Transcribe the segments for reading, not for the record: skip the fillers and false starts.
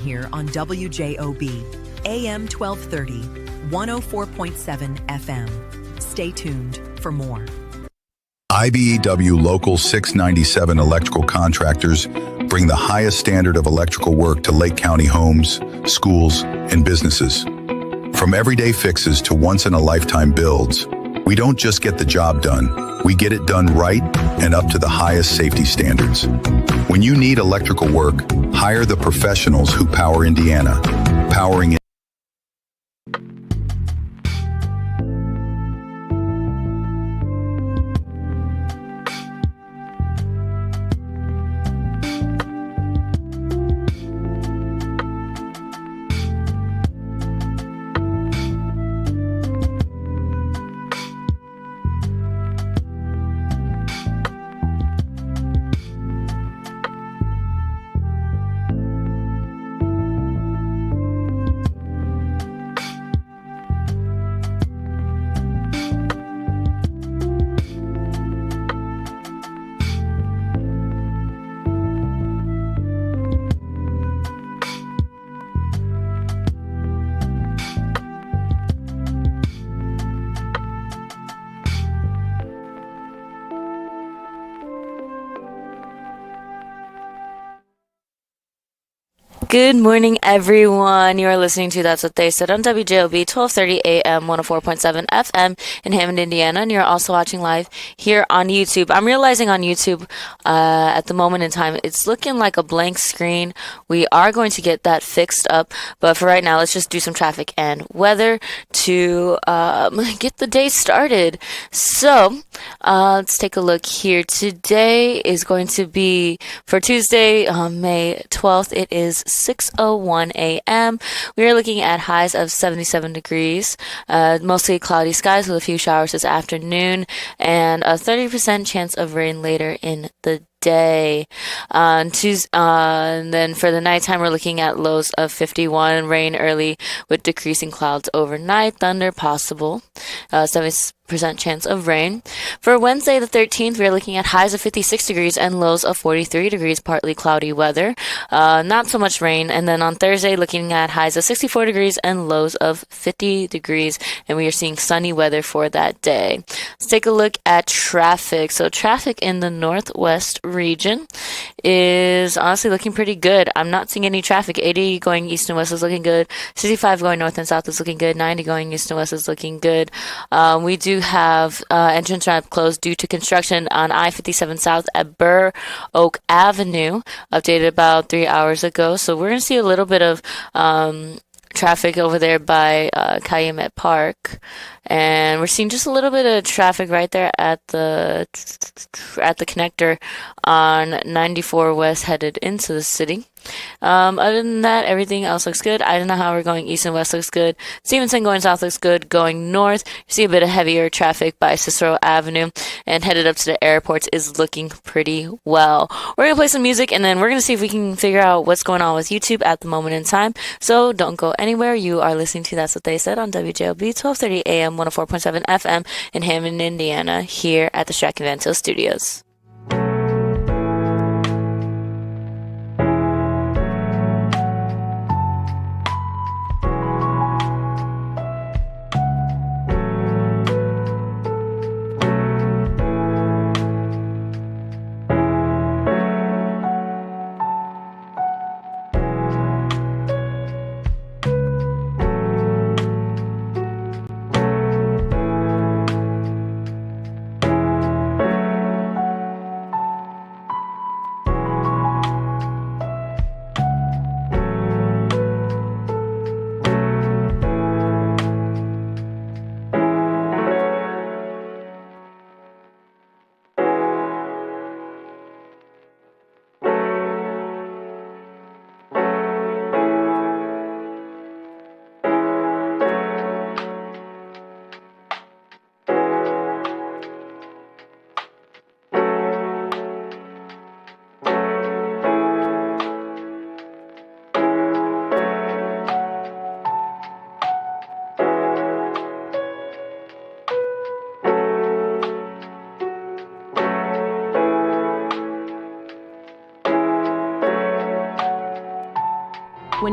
Here on WJOB, AM 1230, 104.7 FM. Stay tuned for more. IBEW Local 697 electrical contractors bring the highest standard of electrical work to Lake County homes, schools, and businesses. From everyday fixes to once-in-a-lifetime builds, we don't just get the job done, we get it done right and up to the highest safety standards. When you need electrical work, hire the professionals who power Indiana, powering Good morning, everyone. You are listening to That's What They Said on WJOB 1230 AM 104.7 FM in Hammond, Indiana, and you're also watching live here on YouTube. I'm realizing on YouTube at the moment in time, it's looking like a blank screen. We are going to get that fixed up, but for right now, let's just do some traffic and weather to get the day started. So let's take a look here. Today is going to be for Tuesday, May 12th. It is 6:01 a.m. We are looking at highs of 77 degrees, mostly cloudy skies with a few showers this afternoon, and a 30% chance of rain later in the day. And then for the nighttime, we're looking at lows of 51, rain early with decreasing clouds overnight, thunder possible, 70% chance of rain. For Wednesday the 13th, we're looking at highs of 56 degrees and lows of 43 degrees, partly cloudy weather, not so much rain. And then on Thursday, looking at highs of 64 degrees and lows of 50 degrees, and we are seeing sunny weather for that day. Let's take a look at traffic. So traffic in the northwest region is honestly looking pretty good. I'm not seeing any traffic. 80 going east and west is looking good. 65 going north and south is looking good. 90 going east and west is looking good. We do have entrance ramp closed due to construction on I-57 South at Burr Oak Avenue, updated about 3 hours ago. So we're going to see a little bit of traffic over there by Calumet Park, and we're seeing just a little bit of traffic right there at the connector on 94 West headed into the city. Other than that, everything else looks good. Eisenhower going east and west looks good. Stevenson going south looks good. Going north, you see a bit of heavier traffic by Cicero Avenue, and headed up to the airports is looking pretty well. We're going to play some music, and then we're going to see if we can figure out what's going on with YouTube at the moment in time. So don't go anywhere. You are listening to That's What They Said on WJLB 1230 AM 104.7 FM in Hammond, Indiana, here at the Strack and Van Til Studios.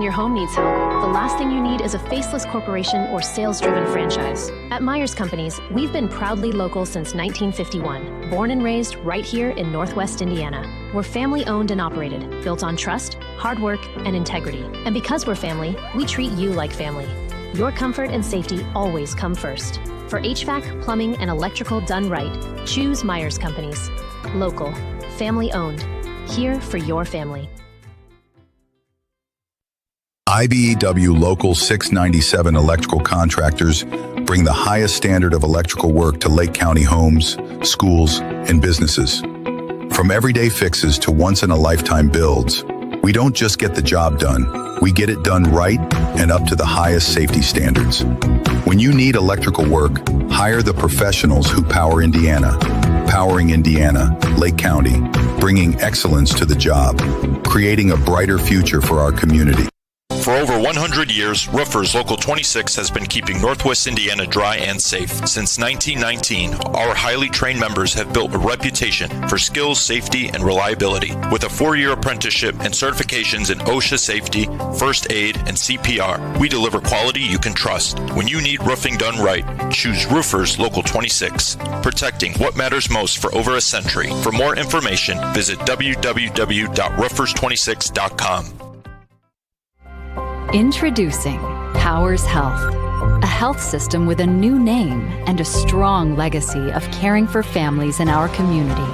your home needs help, the last thing you need is a faceless corporation or sales-driven franchise. At Myers Companies, we've been proudly local since 1951, born and raised right here in Northwest Indiana. We're family-owned and operated, built on trust, hard work, and integrity. And because we're family, we treat you like family. Your comfort and safety always come first. For HVAC, plumbing, and electrical done right, choose Myers Companies. Local, family-owned, here for your family. IBEW Local 697 electrical contractors bring the highest standard of electrical work to Lake County homes, schools, and businesses. From everyday fixes to once-in-a-lifetime builds, we don't just get the job done, we get it done right and up to the highest safety standards. When you need electrical work, hire the professionals who power Indiana. Powering Indiana, Lake County, bringing excellence to the job, creating a brighter future for our community. For over 100 years, Roofers Local 26 has been keeping Northwest Indiana dry and safe. Since 1919, our highly trained members have built a reputation for skills, safety, and reliability. With a 4-year apprenticeship and certifications in OSHA safety, first aid, and CPR, we deliver quality you can trust. When you need roofing done right, choose Roofers Local 26, protecting what matters most for over a century. For more information, visit www.roofers26.com. Introducing Powers Health, a health system with a new name and a strong legacy of caring for families in our community.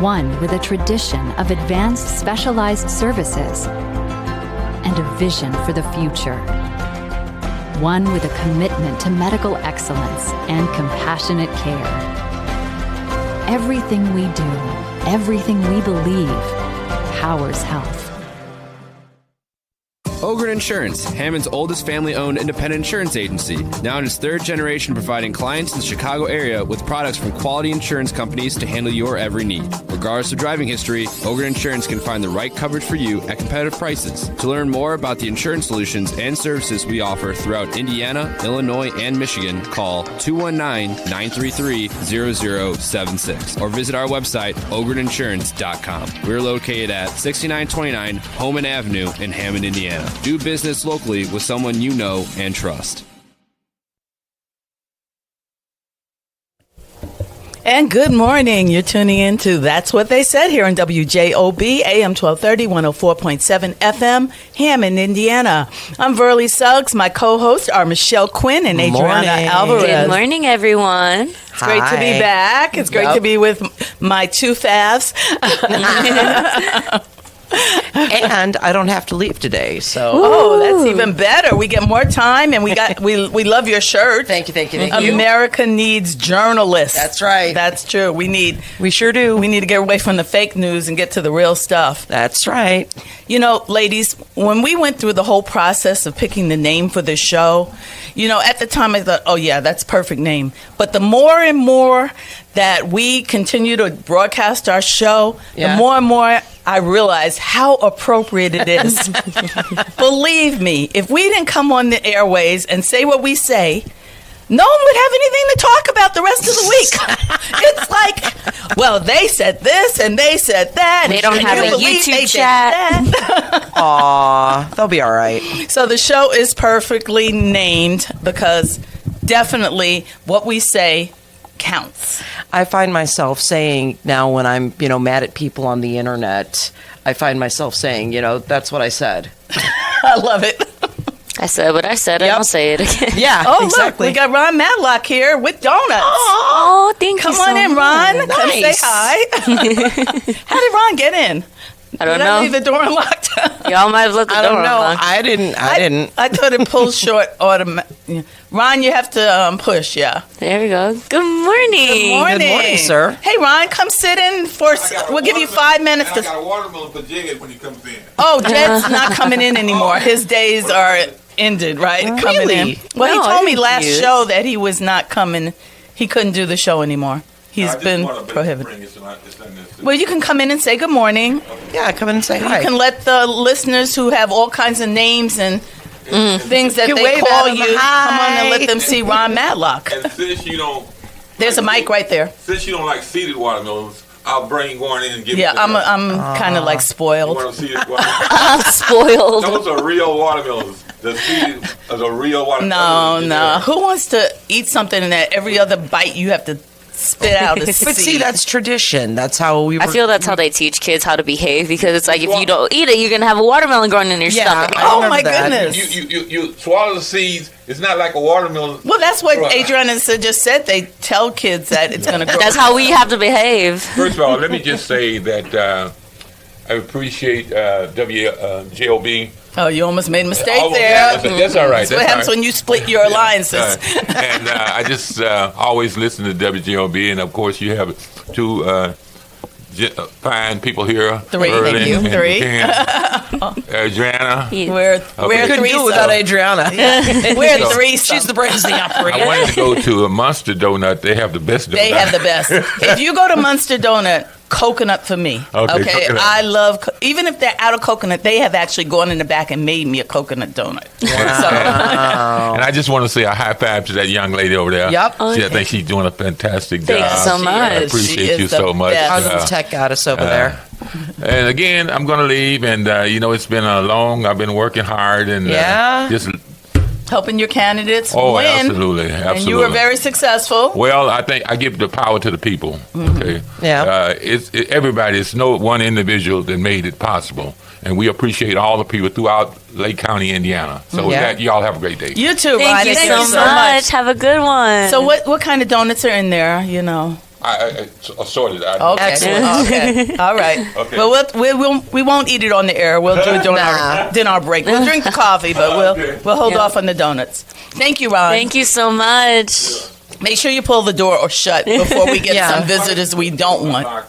One with a tradition of advanced specialized services and a vision for the future. One with a commitment to medical excellence and compassionate care. Everything we do, everything we believe, powers health. Ogren Insurance, Hammond's oldest family-owned independent insurance agency, now in its 3rd generation providing clients in the Chicago area with products from quality insurance companies to handle your every need. Regardless of driving history, Ogren Insurance can find the right coverage for you at competitive prices. To learn more about the insurance solutions and services we offer throughout Indiana, Illinois, and Michigan, call 219-933-0076 or visit our website, ogreninsurance.com. We're located at 6929 Homan Avenue in Hammond, Indiana. Do business locally with someone you know and trust. And good morning. You're tuning in to That's What They Said here on WJOB, AM 1230, 104.7 FM, Hammond, Indiana. I'm Verly Suggs. My co-hosts are Michelle Quinn and Adriana Alvarez. Good morning, everyone. It's great to be back. It's great to be with my two faves. And I don't have to leave today, so that's even better. We get more time, and we love your shirt. Thank you. America needs journalists. That's right. That's true. We sure do. We need to get away from the fake news and get to the real stuff. That's right. You know, ladies, when we went through the whole process of picking the name for the show, you know, at the time I thought, oh yeah, that's a perfect name. But the more and more that we continue to broadcast our show, the more and more I realize how appropriate it is. Believe me, if we didn't come on the airways and say what we say, no one would have anything to talk about the rest of the week. It's like, well, they said this and they said that. They don't have a YouTube chat. Aw, they'll be all right. So the show is perfectly named because definitely what we say counts. I find myself saying now when I'm, mad at people on the internet, I find myself saying, that's what I said. I love it. I said what I said, and I'll say it again. Yeah, oh, exactly. Look, we got Ron Matlock here with donuts. Oh, thank you so much. Come on in, Ron. Nice. Come say hi. How did Ron get in? I don't know. Did I leave the door unlocked? Y'all might have left the door unlocked. I didn't. I thought it pulls short automatic. Ron, you have to push, There we go. Good morning. Good morning. Good morning, sir. Hey, Ron, come sit in we'll give you 5 minutes. I got a watermelon for Jed when he comes in. Oh, Jed's not coming in anymore. His days are ended, right? Really? Coming in. Well, he told me last confused. show that he was not coming. He couldn't do the show anymore. He's been prohibited. Well, you can come in and say good morning. Yeah, come in and say hi. You can let the listeners who have all kinds of names and things that they call you come on and let them see Ron Matlock. And since you don't... There's a mic right there. Since you don't like seeded watermelons, I'll bring one in and give Yeah, it to I'm kind of like you. spoiled. Want to see it? I'm spoiled. Those are real watermelons. The seed is a real watermelon. No. Who wants to eat something and that every other bite you have to spit out a But see, seed? that's tradition. That's how we. I feel that's how they teach kids how to behave, because it's like if you don't eat it, you're gonna have a watermelon growing in your stomach. Oh my goodness. You swallow the seeds. It's not like a watermelon. Well, that's what Adriana just said. They tell kids that it's going to grow. That's how we have to behave. First of all, let me just say that I appreciate WJOB. Oh, you almost made a mistake Oh, there. yeah, that's all right. That's what happens when you split your alliances. And I just always listen to WJOB, and of course you have two fine people here. Three, thank you. Three. Adriana. We're couldn't three do it without Adriana. We're three. She's the brains of the I operator. wanted to go to a Monster Donut. They have the best donut. They have the best. If you go to Munster Donut, coconut for me. Okay, coconut. I love, even if they're out of coconut, they have actually gone in the back and made me a coconut donut. And I just want to say a high five to that young lady over there. Yep. I think she's doing a fantastic job. Thank you so much. I appreciate you so much. Awesome tech goddess over there. And again, I'm going to leave, and it's been I've been working hard, and just helping your candidates Oh, win. absolutely. And you were very successful. Well, I think I give the power to the people. Okay. Yeah. Everybody. It's no one individual that made it possible, and we appreciate all the people throughout Lake County, Indiana. So with that, y'all have a great day. You too, Thank Ronnie. you Thank so much. Have a good one. So what kind of donuts are in there? You know. I assorted. Okay. Excellent. Okay. All right. Okay. Well, we won't eat it on the air. We'll do it during our dinner break. We'll drink the coffee, but we'll hold off on the donuts. Thank you, Ron. Thank you so much. Make sure you pull the door or shut before we get some visitors we don't want. I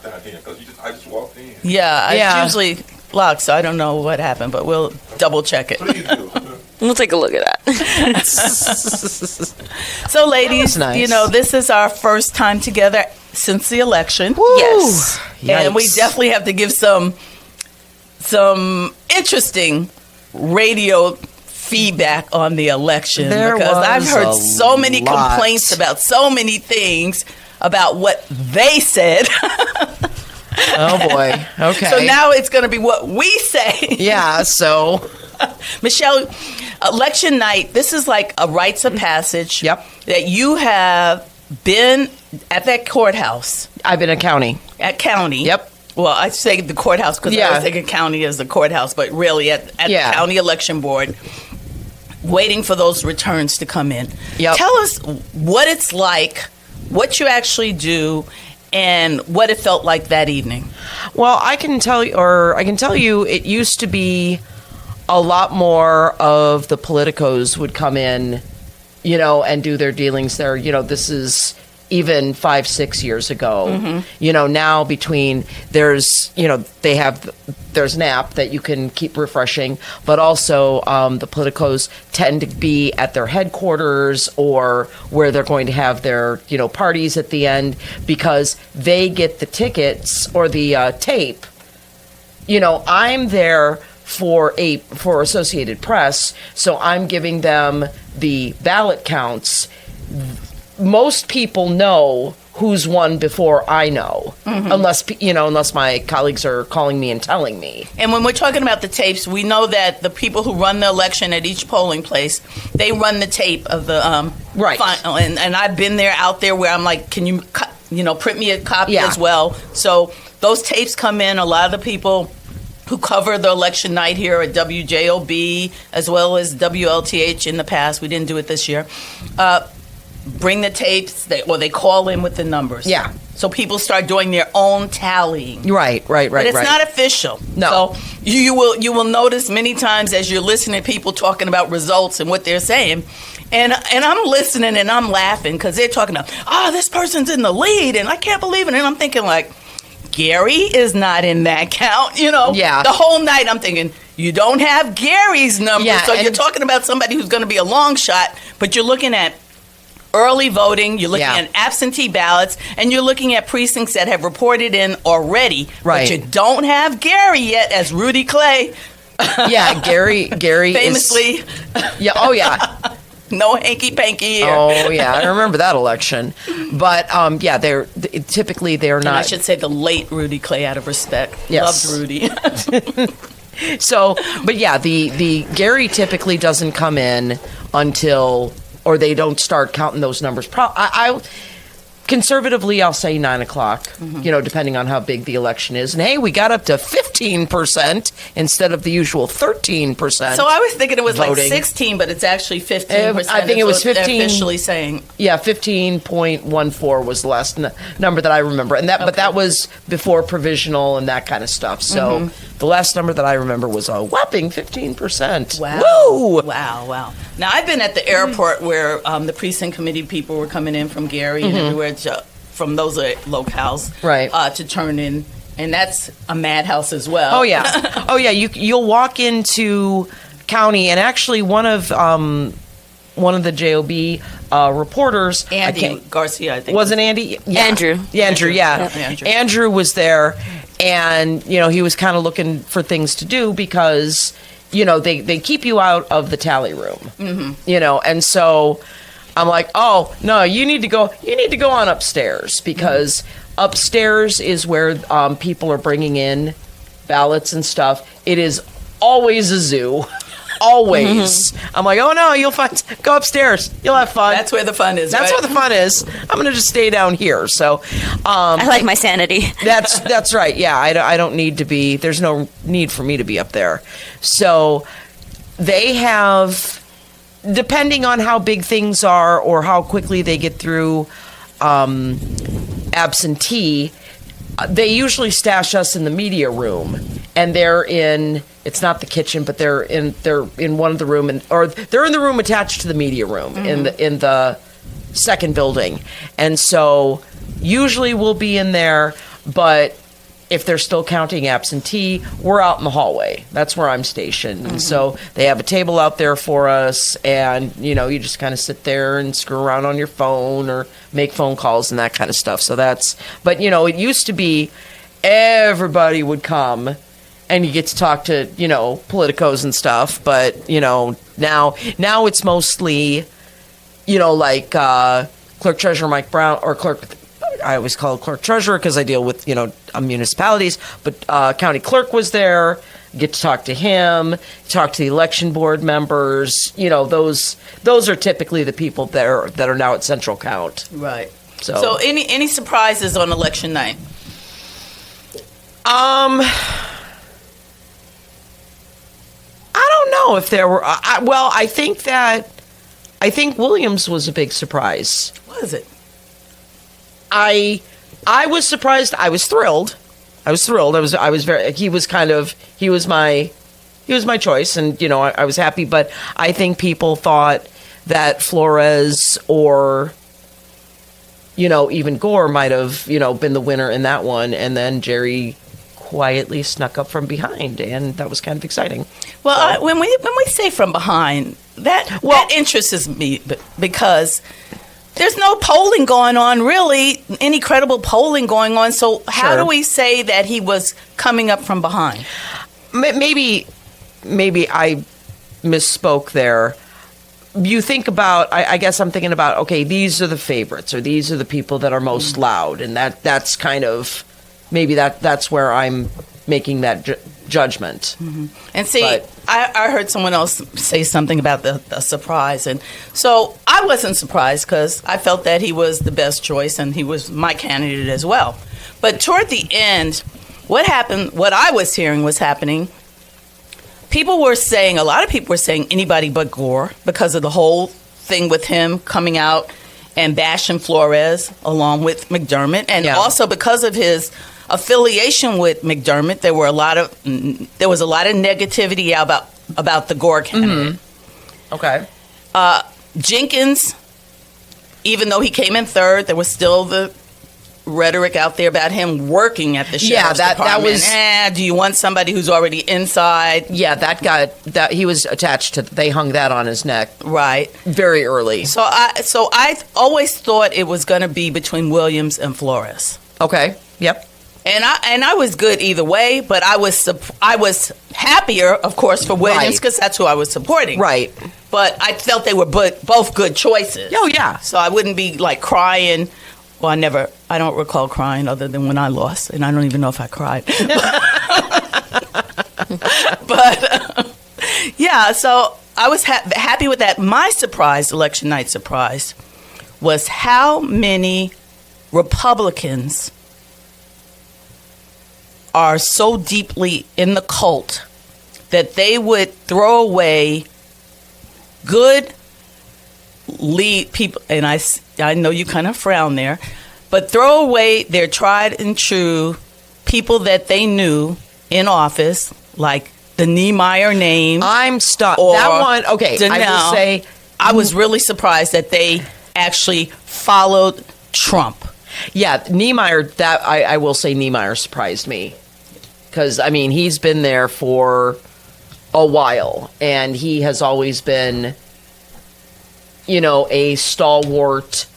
just walked in. Yeah, it's usually locked, so I don't know what happened, but we'll double check it. Please do. We'll take a look at that. So, ladies, nice. this is our first time together since the election. Yes. And we Yikes. definitely have to give some interesting radio feedback on the election, because I've heard so many complaints about so many things about what they said. Oh boy. Okay. So now it's going to be what we say. Yeah. So. Michelle, election night, this is like a rites of passage. Yep. That you have been at that courthouse. I've been at county. At county. Yep. Well, I say the courthouse because I was thinking county as the courthouse, but really at the county election board, waiting for those returns to come in. Yep. Tell us what it's like, what you actually do, and what it felt like that evening. Well, I can tell you, it used to be a lot more of the politicos would come in, and do their dealings there. This is even 5-6 years ago. Mm-hmm. Now between there's an app that you can keep refreshing, but also the politicos tend to be at their headquarters or where they're going to have their parties at the end, because they get the tickets or the tape. I'm there for Associated Press, so I'm giving them the ballot counts. Most people know who's won before I know, unless my colleagues are calling me and telling me. And when we're talking about the tapes, we know that the people who run the election at each polling place, they run the tape of the final. And I've been out there where I'm like, can you print me a copy as well? So those tapes come in. A lot of the people who cover the election night here at WJOB as well as WLTH in the past, we didn't do it this year, bring the tapes, they call in with the numbers. Yeah. So people start doing their own tallying. Right. But it's not official. No. So you will notice many times as you're listening to people talking about results and what they're saying, and I'm listening and I'm laughing because they're talking about, this person's in the lead and I can't believe it. And I'm thinking like, Gary is not in that count, Yeah. The whole night I'm thinking, you don't have Gary's number. Yeah, So you're talking about somebody who's going to be a long shot, but you're looking at early voting, you're looking at absentee ballots, and you're looking at precincts that have reported in already. Right. But you don't have Gary yet, as Rudy Clay Yeah, Gary famously. Yeah. Oh, yeah. No hanky panky here. Oh yeah, I remember that election. But yeah, they're not. And I should say the late Rudy Clay, out of respect. Yes. Loved Rudy. So, but yeah, the Gary typically doesn't come in until, or they don't start counting those numbers. Conservatively, I'll say 9 o'clock, depending on how big the election is. And hey, we got up to 15% instead of the usual 13%. So I was thinking it was voting. like 16, but it's actually 15%. I think it was 15. Officially saying. Yeah, 15.14 was the last number that I remember. And but that was before provisional and that kind of stuff. So the last number that I remember was a whopping 15%. Wow. Woo! Wow. Now, I've been at the airport where the precinct committee people were coming in from Gary and everywhere from those locales to turn in. And that's a madhouse as well. Oh, yeah. You'll walk into county, and actually one of the JOB reporters, Andy Garcia, I think. Wasn't Andy? Yeah. Andrew. Andrew, yeah. Andrew. Andrew was there, and he was kind of looking for things to do because they keep you out of the tally room. And so I'm like, oh no, you need to go on upstairs, because upstairs is where people are bringing in ballots and stuff. It is always a zoo. Always. I'm like, oh no, go upstairs. You'll have fun. That's where the fun is. That's where the fun is. I'm going to just stay down here. So, I like my sanity. That's right. Yeah, I don't need to be. There's no need for me to be up there. So they have, depending on how big things are or how quickly they get through absentee, they usually stash us in the media room, and they're in. It's not the kitchen, but they're in one of the room, or they're in the room attached to the media room in the second building, and so usually we'll be in there. But if they're still counting absentee, we're out in the hallway. That's where I'm stationed, and so they have a table out there for us, and you just kind of sit there and screw around on your phone or make phone calls and that kind of stuff. So but it used to be everybody would come. And you get to talk to, politicos and stuff. But, now it's mostly, like Clerk Treasurer Mike Brown, or I always call it Clerk Treasurer because I deal with, municipalities. But County Clerk was there. You get to talk to him, talk to the election board members. Those are typically the people that are now at Central Count. Right. So any surprises on election night? I don't know if there were. I think Williams was a big surprise. Was it? I was surprised. I was thrilled. I was very. He was my choice, and I was happy. But I think people thought that Flores or even Gore might have been the winner in that one, and then Jerry quietly snuck up from behind, and that was kind of exciting. Well, when we say from behind, that interests me because there's no polling going on, really, any credible polling going on. So how do we say that he was coming up from behind? Maybe I misspoke there. You think about, I guess I'm thinking about, okay, these are the favorites, or these are the people that are most loud, and that's kind of. Maybe that's where I'm making that judgment. And see, I heard someone else say something about the surprise. And so I wasn't surprised because I felt that he was the best choice and he was my candidate as well. But toward the end, what I was hearing was happening, a lot of people were saying anybody but Gore because of the whole thing with him coming out and bashing Flores along with McDermott. And also because of his affiliation with McDermott, there was a lot of negativity about the Gore candidate. Okay. Jenkins, even though he came in third, there was still the rhetoric out there about him working at the sheriff's department. That was. Do you want somebody who's already inside? Yeah, that he was attached to. They hung that on his neck, right, very early. So I always thought it was going to be between Williams and Flores. Okay. Yep. And I was good either way, but I was happier, of course, for Williams because that's who I was supporting. Right. But I felt they were both good choices. Oh, yeah. So I wouldn't be like crying. Well, I don't recall crying other than when I lost, and I don't even know if I cried. But yeah, so I was happy with that. My surprise, election night surprise, was how many Republicans are so deeply in the cult that they would throw away good lead people, and I know you kind of frown there, but throw away their tried and true people that they knew in office, like the Niemeyer name. I'm stuck. That one, okay, Danelle. I will say, I was really surprised that they actually followed Trump. Yeah, Niemeyer, that I will say Niemeyer surprised me. Because, I mean, he's been there for a while, and he has always been, you know, a stalwart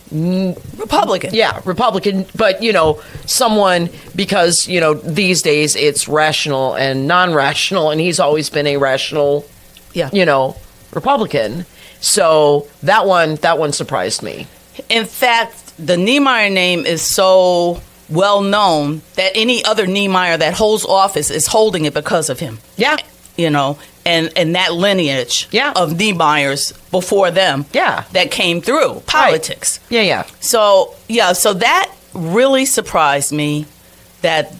Republican. Yeah, Republican, but, you know, someone, because, you know, these days it's rational and non-rational, and he's always been a rational, you know, Republican. So that one surprised me. In fact, the Niemeyer name is so well known that any other Niemeyer that holds office is holding it because of him. Yeah. You know, and that lineage of Niemeyers before them that came through politics. Right. Yeah. So that really surprised me that,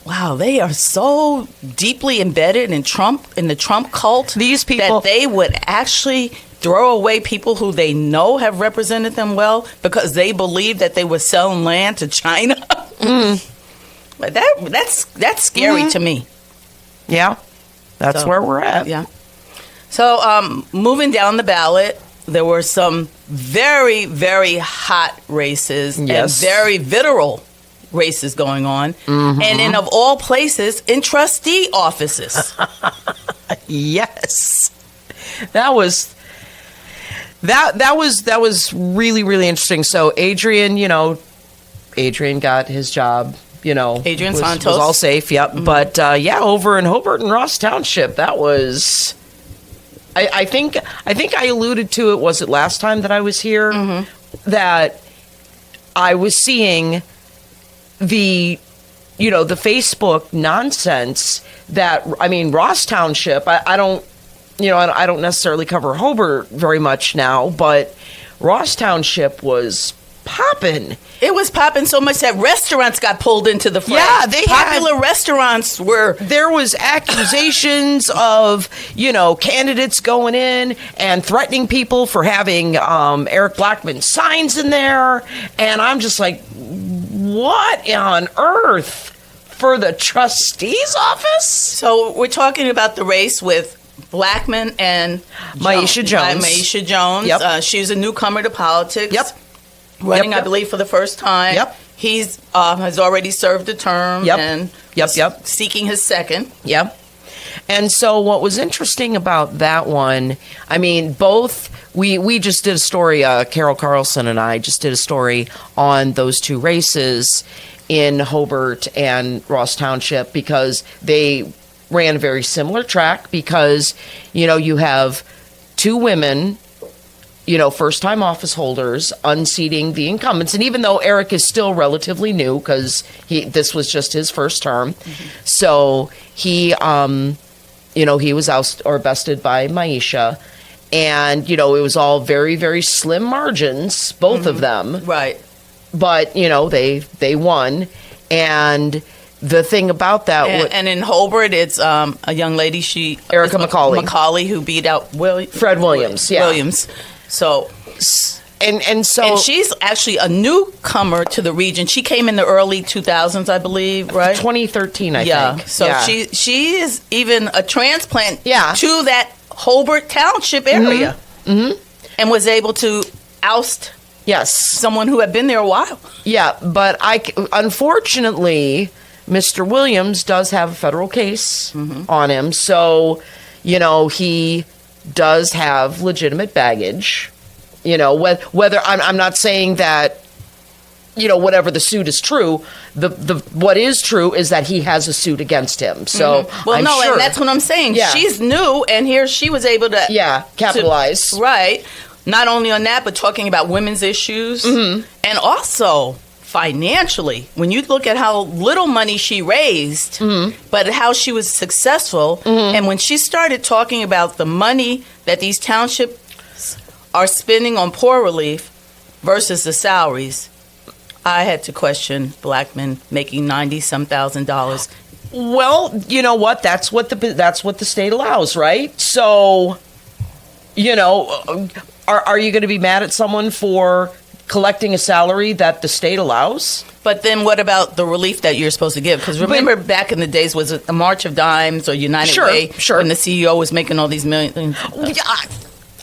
wow, they are so deeply embedded in the Trump cult. These people, that they would actually throw away people who they know have represented them well because they believe that they were selling land to China. But that's scary to me. Yeah. That's where we're at. Yeah. So moving down the ballot, there were some very, very hot races and very virile races going on. And in, of all places, in trustee offices. Yes. That was really, really interesting. So Adrian got his job. You know, Adrian was Santos all safe. Yep. But over in Hobart and Ross Township, that was. I think I alluded to it. Was it last time that I was here that I was seeing the Facebook nonsense that Ross Township. I don't necessarily cover Hobart very much now, but Ross Township was popping. It was popping so much that restaurants got pulled into the fray. Yeah, they popular restaurants were. There was accusations of candidates going in and threatening people for having Eric Blackman signs in there, and I'm just like, what on earth for the trustee's office? So we're talking about the race with Blackman and Maisha Jones. Maisha Jones. Yep. She's a newcomer to politics. Yep. Running, I believe, for the first time. Yep. He's has already served a term. Yep. And seeking his second. Yep. And so what was interesting about that one, we just did a story, Carol Carlson and I just did a story on those two races in Hobart and Ross Township because they ran a very similar track because, you have two women, first-time office holders unseating the incumbents. And even though Eric is still relatively new because this was just his first term, so he was ousted or bested by Maisha. And, it was all very, very slim margins, both of them. Right. But, they won. And the thing about that... And in Hobart, it's a young lady, Erica McCauley, who beat out Fred Williams. Yeah. Williams. So... And she's actually a newcomer to the region. She came in the early 2000s, I believe, right? 2013, I think. So she is even a transplant to that Hobart Township area, and was able to oust someone who had been there a while. Yeah, but unfortunately, Mr. Williams does have a federal case on him, so he does have legitimate baggage. Whether I'm not saying that whatever the suit is true, the what is true is that he has a suit against him. So well, I'm sure. And that's what I'm saying. Yeah. She's new, and here she was able to capitalize. Right. Not only on that, but talking about women's issues, and also financially. When you look at how little money she raised, but how she was successful, and when she started talking about the money that these townships are spending on poor relief versus the salaries, I had to question Blackman making $90-some thousand. Well, you know what? That's what the state allows, right? So, are you going to be mad at someone for collecting a salary that the state allows? But then what about the relief that you're supposed to give? Because remember back in the days, was it the March of Dimes or United Way? Sure. When the CEO was making all these millions.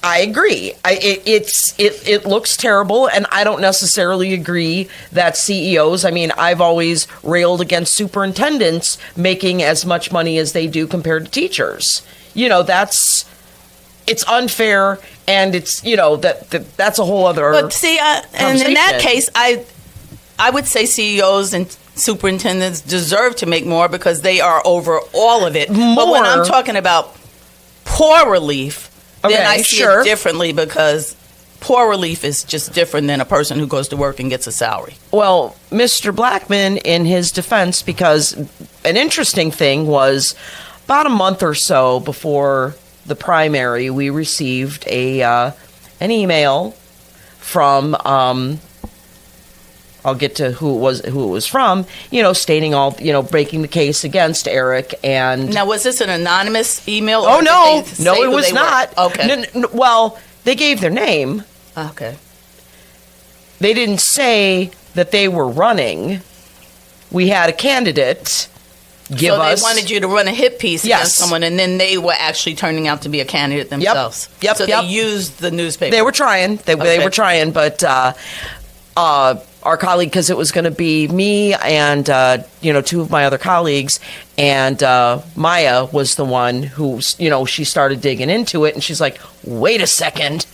I agree. It looks terrible, and I don't necessarily agree that CEOs. I mean, I've always railed against superintendents making as much money as they do compared to teachers. It's unfair, and it's that's a whole other. But see, and in that case, I would say CEOs and superintendents deserve to make more because they are over all of it. More. But when I'm talking about poor relief, then I see it differently, because poor relief is just different than a person who goes to work and gets a salary. Well, Mr. Blackman, in his defense, because an interesting thing was about a month or so before the primary, we received an email from I'll get to who it was from, stating all, breaking the case against Eric. And now, was this an anonymous email? Oh, no, it was not. Okay. Well, they gave their name. Okay. They didn't say that they were running. We had a candidate give us. So they wanted you to run a hit piece against someone, and then they were actually turning out to be a candidate themselves. Yep. So they used the newspaper. They were trying. They were trying, but our colleague, because it was going to be me and two of my other colleagues, and Maya was the one who she started digging into it, and she's like, "Wait a second,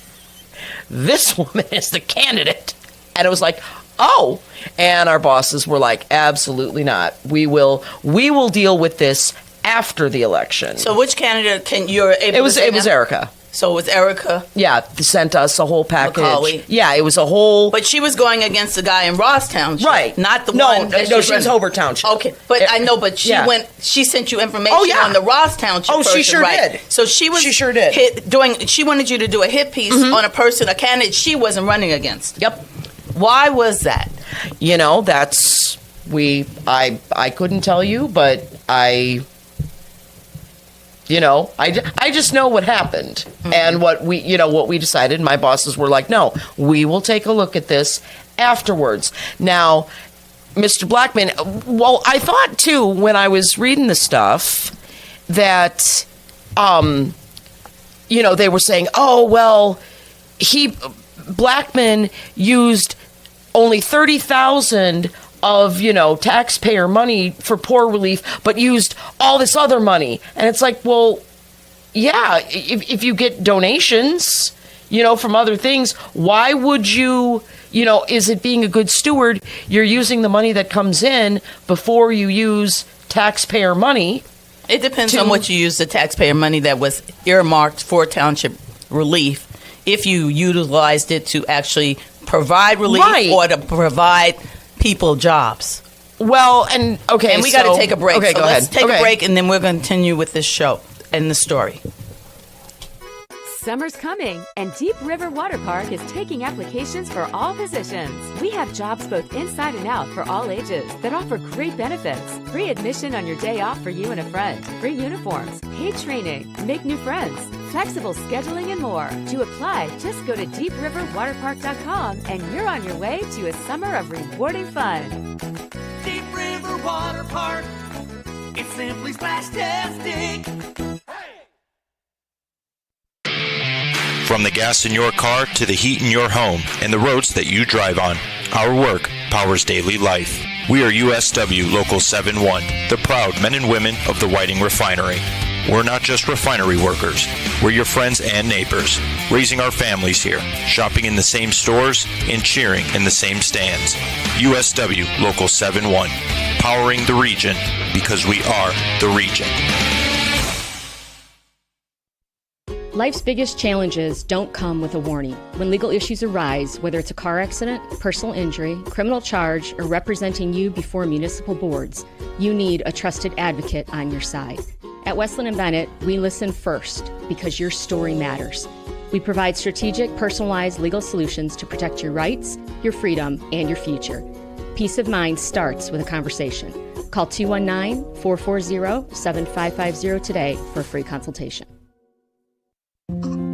this woman is the candidate," and it was like, "Oh." And our bosses were like, "Absolutely not. We will deal with this after the election." So which candidate you're able It was to say it was now? Erica. So it was Erica? Yeah, they sent us a whole package. McCauley. Yeah, it was a whole. But she was going against the guy in Ross Township. Right. Not the No, one. That no, she was Hobart Township. Okay. But I know, but she she sent you information on the Ross Township person. She sure did. So she sure did. She wanted you to do a hit piece on a candidate she wasn't running against. Yep. Why was that? That's I couldn't tell you, but I just know what happened and what we decided. My bosses were like, "No, we will take a look at this afterwards." Now, Mr. Blackman, well, I thought too when I was reading the stuff that, they were saying, "Oh, well, Blackman used only 30,000 of taxpayer money for poor relief, but used all this other money." And it's like, well, yeah, if you get donations from other things, why would you is it being a good steward? You're using the money that comes in before you use taxpayer money. It depends on what you use the taxpayer money that was earmarked for township relief, if you utilized it to actually provide relief or to provide people jobs. Well, and okay, and we got to take a break. Okay, so go let's ahead. take a break, and then we'll continue with this show and the story. Summer's coming, and Deep River Water Park is taking applications for all positions. We have jobs both inside and out for all ages that offer great benefits. Free admission on your day off for you and a friend. Free uniforms, paid training, make new friends, flexible scheduling, and more. To apply, just go to deepriverwaterpark.com and you're on your way to a summer of rewarding fun. Deep River Water Park. It's simply splash-tastic. From the gas in your car to the heat in your home and the roads that you drive on, our work powers daily life. We are USW Local 71, the proud men and women of the Whiting Refinery. We're not just refinery workers. We're your friends and neighbors, raising our families here, shopping in the same stores, and cheering in the same stands. USW Local 71, powering the region because we are the region. Life's biggest challenges don't come with a warning. When legal issues arise, whether it's a car accident, personal injury, criminal charge, or representing you before municipal boards, you need a trusted advocate on your side. At Westland & Bennett, we listen first because your story matters. We provide strategic, personalized legal solutions to protect your rights, your freedom, and your future. Peace of mind starts with a conversation. Call 219-440-7550 today for a free consultation.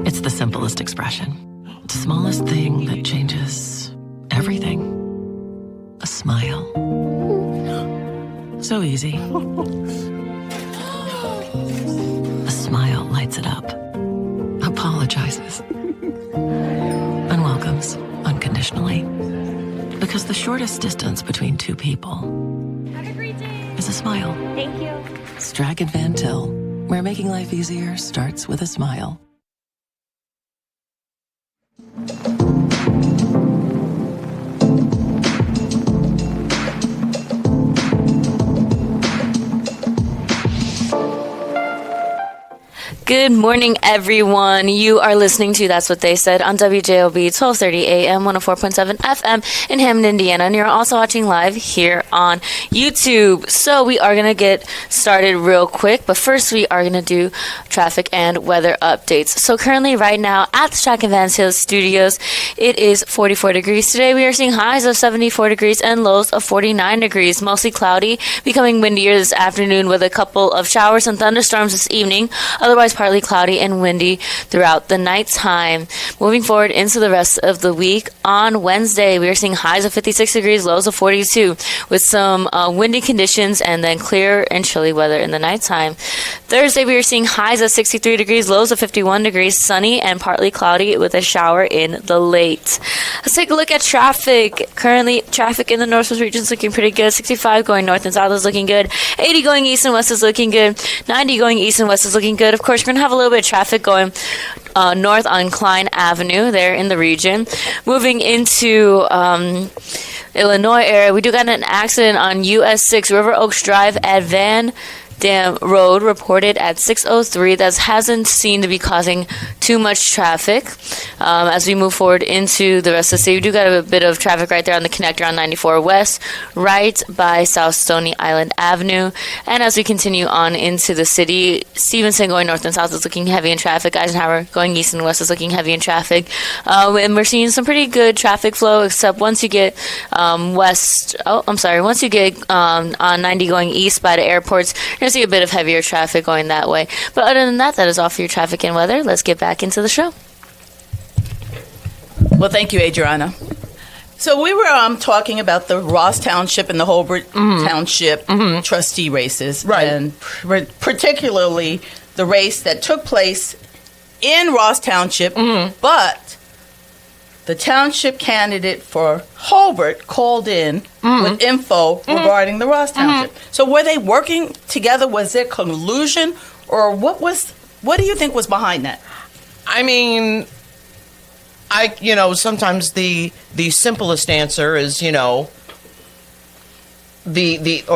It's the simplest expression. The smallest thing that changes everything. A smile. So easy. A smile lights it up. Apologizes. And welcomes unconditionally. Because the shortest distance between two people is a smile. Thank you. Strachan Van Til, where making life easier starts with a smile. Good morning, everyone. You are listening to That's What They Said on WJOB 1230 AM, 104.7 FM in Hammond, Indiana. And you're also watching live here on YouTube. So we are going to get started real quick. But first, we are going to do traffic and weather updates. So currently, right now, at the Strachan Van Til Studios, it is 44 degrees. Today, we are seeing highs of 74 degrees and lows of 49 degrees. Mostly cloudy, becoming windier this afternoon with a couple of showers and thunderstorms this evening. Otherwise, partly cloudy and windy throughout the nighttime. Moving forward into the rest of the week, on Wednesday, we are seeing highs of 56 degrees, lows of 42, with some windy conditions and then clear and chilly weather in the nighttime. Thursday, we are seeing highs of 63 degrees, lows of 51 degrees, sunny and partly cloudy with a shower in the late. Let's take a look at traffic. Currently, traffic in the Northwest region is looking pretty good. 65 going north and south is looking good. 80 going east and west is looking good. 90 going east and west is looking good. Of course, we're going to have a little bit of traffic going north on Klein Avenue there in the region. Moving into Illinois area, we do got an accident on US 6 River Oaks Drive at Van Dam Road, reported at 6:03. That hasn't seemed to be causing too much traffic. As we move forward into the rest of the city, we do got a bit of traffic right there on the connector on 94 West, right by South Stony Island Avenue. And as we continue on into the city, Stevenson going north and south is looking heavy in traffic. Eisenhower going east and west is looking heavy in traffic. And we're seeing some pretty good traffic flow, except once you get once you get on 90 going east by the airports, you're going to see a bit of heavier traffic going that way. But other than that, that is all for your traffic and weather. Let's get back into the show. Well, thank you, Adriana. So we were talking about the Ross Township and the Hobart Township trustee races. Right. And particularly the race that took place in Ross Township, but the township candidate for Hobart called in with info regarding the Ross Township. So were they working together? Was there collusion? Or what do you think was behind that? I mean, sometimes the simplest answer is, the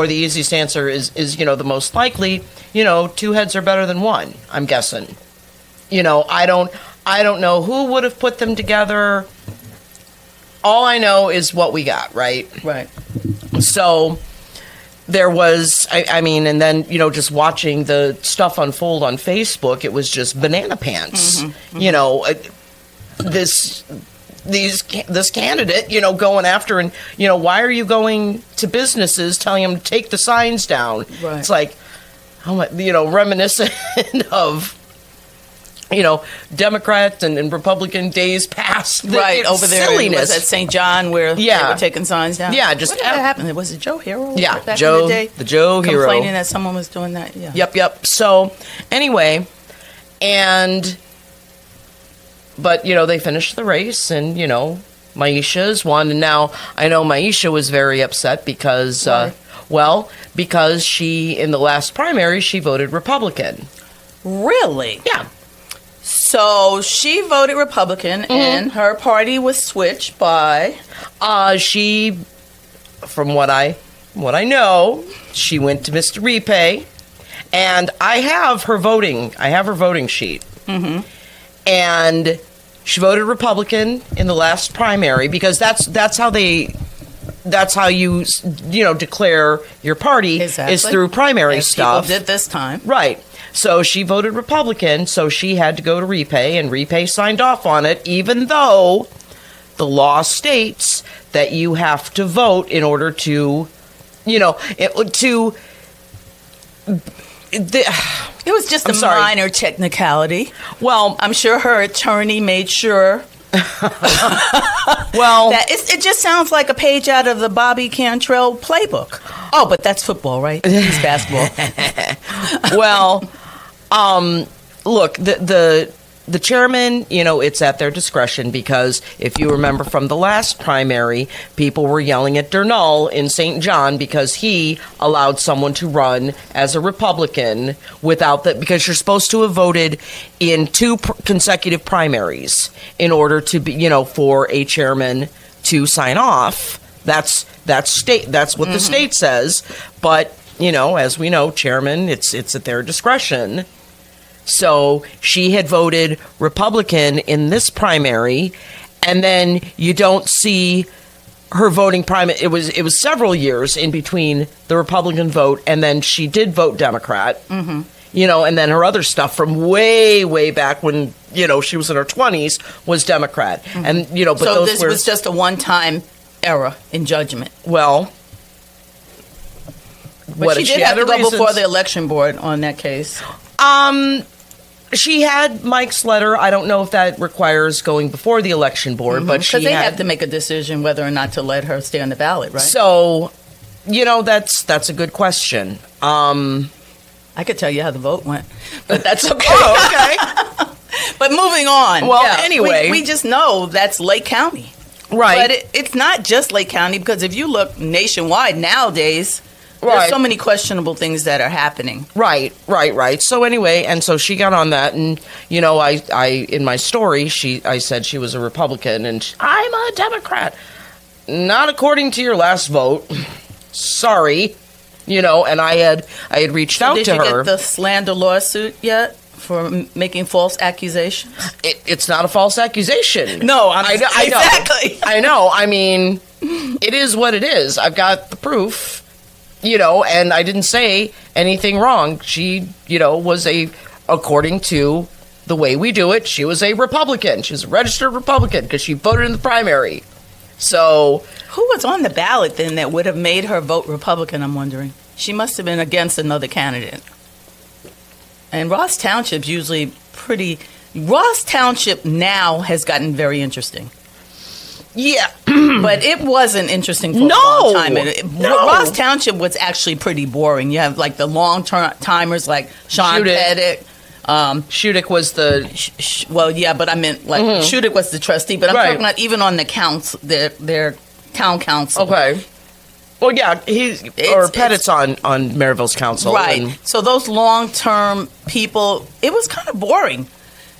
easiest answer is the most likely, two heads are better than one, I'm guessing. I don't know who would have put them together. All I know is what we got, right? Right. So there was, and then, just watching the stuff unfold on Facebook, it was just banana pants. This candidate, going after, and, why are you going to businesses telling them to take the signs down? Right. It's like, reminiscent of, Democrat and Republican days past. Right, over there silliness. at St. John where they were taking signs down. Yeah, just... What did that happen? Was it Joe Hero? Yeah, back Joe, in the day? the Joe Hero. Complaining that someone was doing that, yeah. Yep. So, anyway, but, they finished the race, and, Maisha's won, and now I know Maisha was very upset because, because she, in the last primary, she voted Republican. Really? Yeah. So she voted Republican, and her party was switched by. She, from what I know, she went to Mr. Repay, and I have her voting sheet. Mm-hmm. And she voted Republican in the last primary because that's how you declare your party is through primary stuff. People did this time. Right. So she voted Republican, so she had to go to Repay, and Repay signed off on it, even though the law states that you have to vote in order to, it was just a minor technicality. Well, I'm sure her attorney made sure. Well, that it just sounds like a page out of the Bobby Cantrell playbook. Oh, but that's football, right? It's basketball. Well, look, the chairman, it's at their discretion, because if you remember from the last primary, people were yelling at Durnall in St. John because he allowed someone to run as a Republican because you're supposed to have voted in 2 consecutive primaries in order to be, for a chairman to sign off. That's what the state says. But, as we know, chairman, it's at their discretion. So she had voted Republican in this primary, and then you don't see her voting primary. It was several years in between the Republican vote, and then she did vote Democrat. Mm-hmm. And then her other stuff from way, way back when, she was in her 20s was Democrat. Mm-hmm. And, but so those this was just a one-time error in judgment. Well, but she did have to go before the election board on that case. She had Mike's letter. I don't know if that requires going before the election board, but because they have to make a decision whether or not to let her stay on the ballot, right? So, that's a good question. I could tell you how the vote went, but that's okay. Oh, okay. But moving on. Well, anyway, we just know that's Lake County, right? But it's not just Lake County, because if you look nationwide nowadays. Right. There's so many questionable things that are happening. Right. So anyway, and so she got on that, and I in my story, I said she was a Republican, and I'm a Democrat. Not according to your last vote. Sorry, and I had reached out to her. Did you get the slander lawsuit yet for making false accusations? It's not a false accusation. No, I know. Exactly. I know. I mean, it is what it is. I've got the proof. And I didn't say anything wrong. She, was according to the way we do it, she was a Republican. She was a registered Republican because she voted in the primary. So, who was on the ballot then that would have made her vote Republican, I'm wondering? She must have been against another candidate. And Ross Township's usually Ross Township now has gotten very interesting. Yeah. But it wasn't interesting for a long time. Ross Township was actually pretty boring. You have like the long-timers like Sean Pettit. Shudick was the... well, yeah, but I meant like Shudick was the trustee. But I'm talking about even on the council, their town council. Okay. Well, yeah, Pettit's on Maryville's council. Right. So those long-term people, it was kind of boring.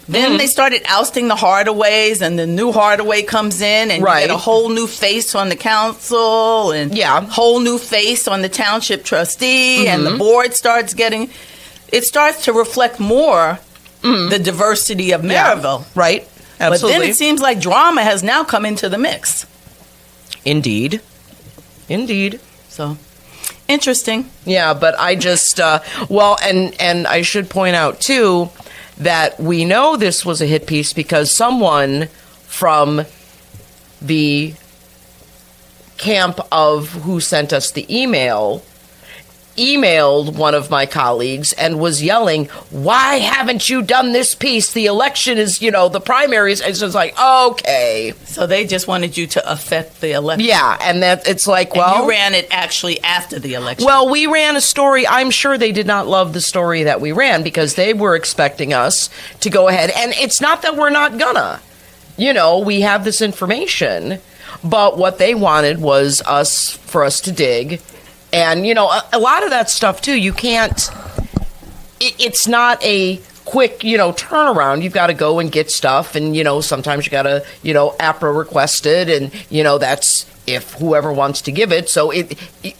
Then they started ousting the Hardaways, and the new Hardaway comes in, and you get a whole new face on the council, and whole new face on the township trustee, and the board starts to reflect more the diversity of Maryville. Yeah. Right. Absolutely. But then it seems like drama has now come into the mix. Indeed. So, interesting. Yeah, but I just, and I should point out, too, that we know this was a hit piece because someone from the camp of who sent us the emailed one of my colleagues and was yelling, "Why haven't you done this piece? The election is, the primaries." It's just like, okay. So they just wanted you to affect the election. Yeah, and that it's like, well... And you ran it actually after the election. Well, we ran a story. I'm sure they did not love the story that we ran because they were expecting us to go ahead. And it's not that we're not gonna. We have this information, but what they wanted was for us to dig. And, a lot of that stuff, too, you can't it's not a quick, turnaround. You've got to go and get stuff, and sometimes you got to, APRA request it, and that's if whoever wants to give it. So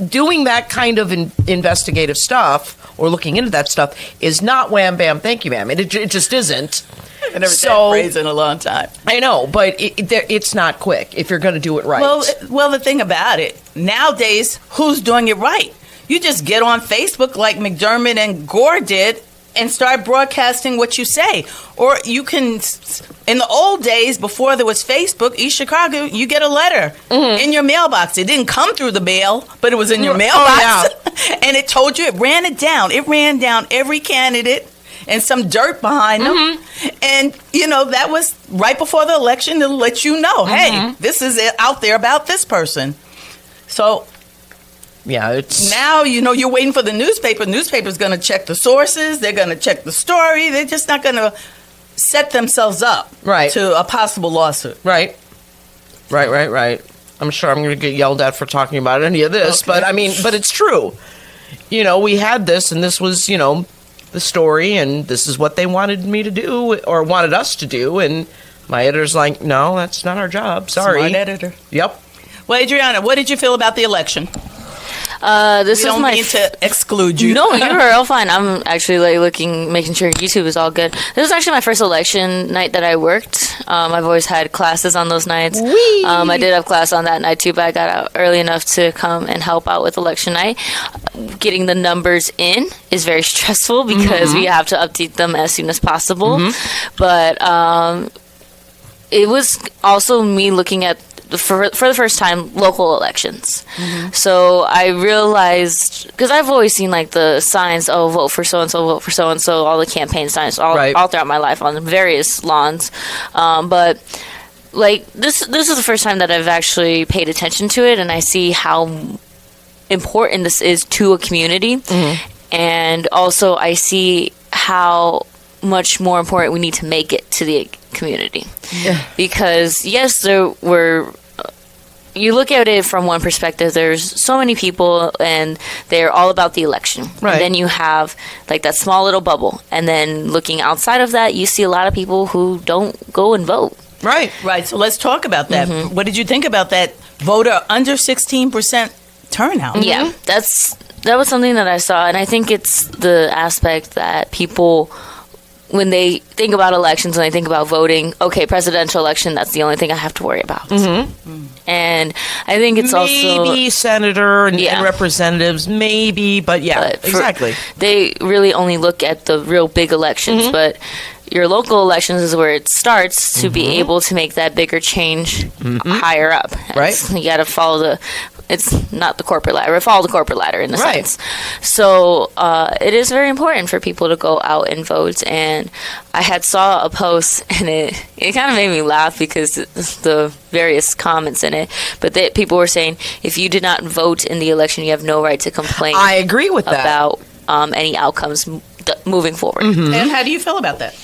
doing that kind of investigative stuff or looking into that stuff is not wham bam thank you ma'am. It just isn't. I've never said that phrase in a long time. I know, but it's not quick if you're going to do it right. Well, the thing about it nowadays, who's doing it right? You just get on Facebook like McDermott and Gore did and start broadcasting what you say. Or you can, in the old days, before there was Facebook, East Chicago, you get a letter in your mailbox. It didn't come through the mail, but it was in your mailbox. And it told you, it ran down every candidate and some dirt behind them. And, that was right before the election to let you know, hey, this is out there about this person. So... yeah, it's... now, you're waiting for the newspaper. The newspaper's going to check the sources. They're going to check the story. They're just not going to set themselves up to a possible lawsuit. Right. I'm sure I'm going to get yelled at for talking about any of this, but it's true. We had this, and this was, the story, and this is what they wanted me to do, or wanted us to do, and my editor's like, no, that's not our job. Sorry. Smart editor. Yep. Well, Adriana, what did you feel about the election? This we is don't my mean to exclude you. No, you're all fine. I'm actually making sure YouTube is all good. This was actually my first election night that I worked. I've always had classes on those nights. I did have class on that night too, but I got out early enough to come and help out with election night. Getting the numbers in is very stressful because we have to update them as soon as possible. But it was also me looking at for the first time local elections. So I realized, because I've always seen the signs, vote for so and so, vote for so and so, all the campaign signs all throughout my life on various lawns, but this is the first time that I've actually paid attention to it, and I see how important this is to a community, and also I see how much more important we need to make it to the community. Because yes, you look at it from one perspective, there's so many people and they're all about the election. And then you have that small little bubble, and then looking outside of that, you see a lot of people who don't go and vote. Right. So let's talk about that. What did you think about that voter under 16% turnout? Yeah, that was something that I saw, and I think it's the aspect that people, when they think about elections and they think about voting, okay, presidential election, that's the only thing I have to worry about. And I think it's maybe senator and representatives, maybe, but exactly. They really only look at the real big elections, but your local elections is where it starts to be able to make that bigger change higher up. You got to follow it's not the corporate ladder, follow the corporate ladder in a sense. So it is very important for people to go out and vote. And I had saw a post, and it kind of made me laugh because the various comments in it. But people were saying, if you did not vote in the election, you have no right to complain. I agree with that. About any outcomes moving forward. And how do you feel about that?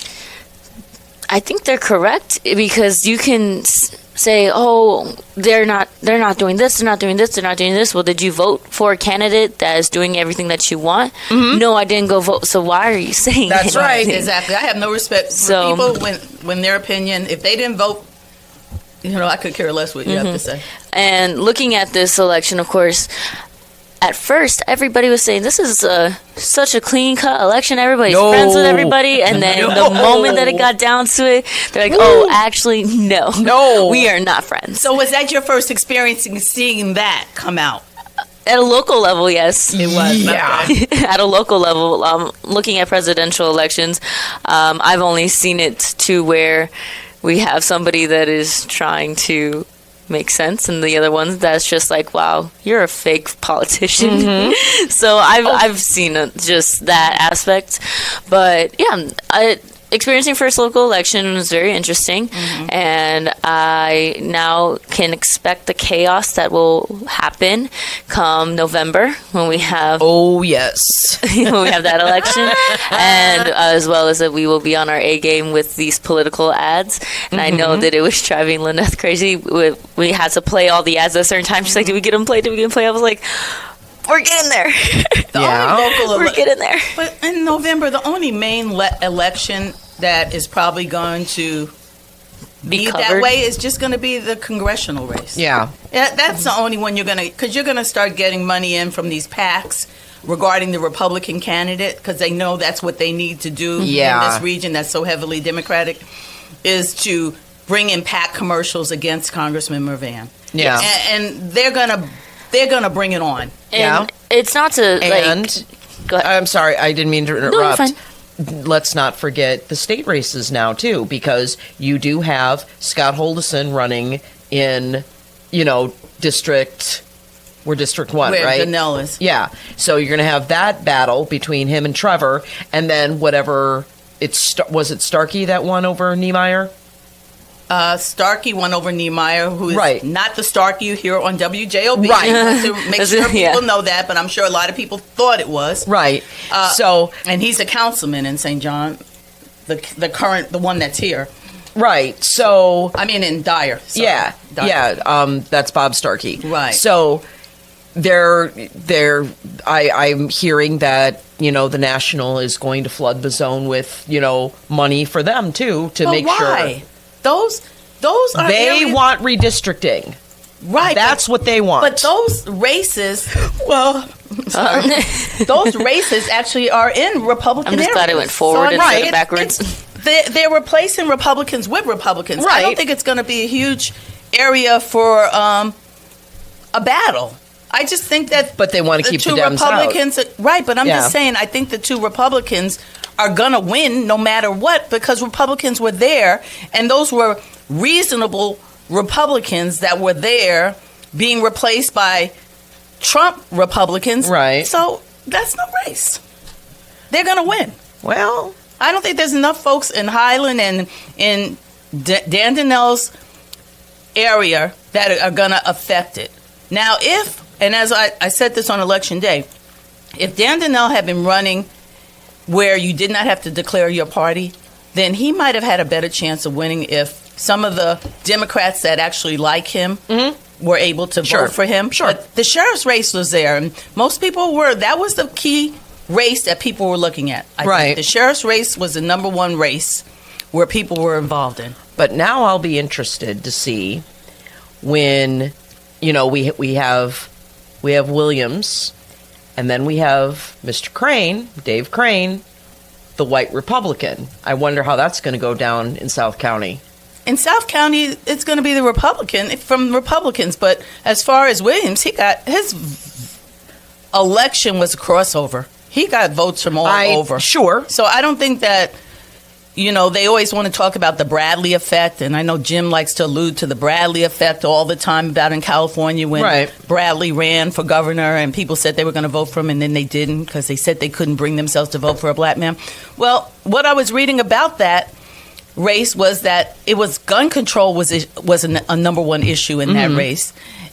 I think they're correct, because you can say, they're not doing this, they're not doing this, they're not doing this. Well, did you vote for a candidate that is doing everything that you want? No, I didn't go vote. So why are you saying that's right? Exactly. I have no respect for people when their opinion, if they didn't vote, I could care less what you have to say. And looking at this election, of course, at first, everybody was saying this is such a clean-cut election. Everybody's friends with everybody. And then the moment that it got down to it, they're like, actually, no, we are not friends. So was that your first experience in seeing that come out? At a local level, yes. It was. Yeah. At a local level, looking at presidential elections, I've only seen it to where we have somebody that is trying to make sense, and the other ones that's just wow, you're a fake politician. So I've seen just that aspect, but experiencing first local election was very interesting, and I now can expect the chaos that will happen come November when we have when we have that election, and as well as that we will be on our A game with these political ads. And I know that it was driving Lynette crazy. We had to play all the ads at a certain time. She's like, "Did we get them played? Did we get them played?" I was like, We're getting there. We're getting there. But in November, the only main election that is probably going to be that way is just going to be the congressional race. Yeah. That's the only one you're going to, because you're going to start getting money in from these PACs regarding the Republican candidate, because they know that's what they need to do in this region that's so heavily Democratic, is to bring in PAC commercials against Congressman Mervan. Yeah. And they're gonna bring it on. And it's not to go ahead. I'm sorry, I didn't mean to interrupt. No, you're fine. Let's not forget the state races now too, because you do have Scott Holdison running in, District 1, where right? Donnell is. Yeah. So you're going to have that battle between him and Trevor, and then whatever was it Starkey that won over Niemeyer? Starkey won over Niemeyer, who is right. not the Starkey you hear on WJOB. Right. To make sure people know that, but I'm sure a lot of people thought it was. Right. And he's a councilman in St. John, the one that's here. Right. So I mean in Dyer. Sorry. Yeah. Dyer. Yeah. That's Bob Starkey. Right. So I'm hearing that the National is going to flood the zone with money for them too to make sure. Those are they want redistricting. Right. That's what they want. But those races, those races actually are in Republican I'm just glad it went forward instead of backwards. They're replacing Republicans with Republicans. Right. I don't think it's going to be a huge area for a battle. I just think that but they want to keep two the Dems Republicans out. Right, but I'm just saying I think the two Republicans are going to win no matter what, because Republicans were there, and those were reasonable Republicans that were there being replaced by Trump Republicans. Right. So that's no race. They're going to win. Well, I don't think there's enough folks in Highland and in Dan Donnell's area that are going to affect it. Now, and as I said this on Election Day, if Dan Donnell had been running where you did not have to declare your party, then he might have had a better chance of winning if some of the Democrats that actually like him were able to vote for him. Sure. But the sheriff's race was there, and most people that was the key race that people were looking at. I think the sheriff's race was the number one race where people were involved in. But now I'll be interested to see when, we have Williams, and then we have Mr. Crane, Dave Crane, the white Republican. I wonder how that's going to go down in South County. In South County, it's going to be the Republican from Republicans. But as far as Williams, his election was a crossover. He got votes from all over. Sure. So I don't think that, they always want to talk about the Bradley effect. And I know Jim likes to allude to the Bradley effect all the time about in California when Bradley ran for governor and people said they were going to vote for him and then they didn't because they said they couldn't bring themselves to vote for a black man. Well, what I was reading about that race was that it was gun control was a number one issue in that race.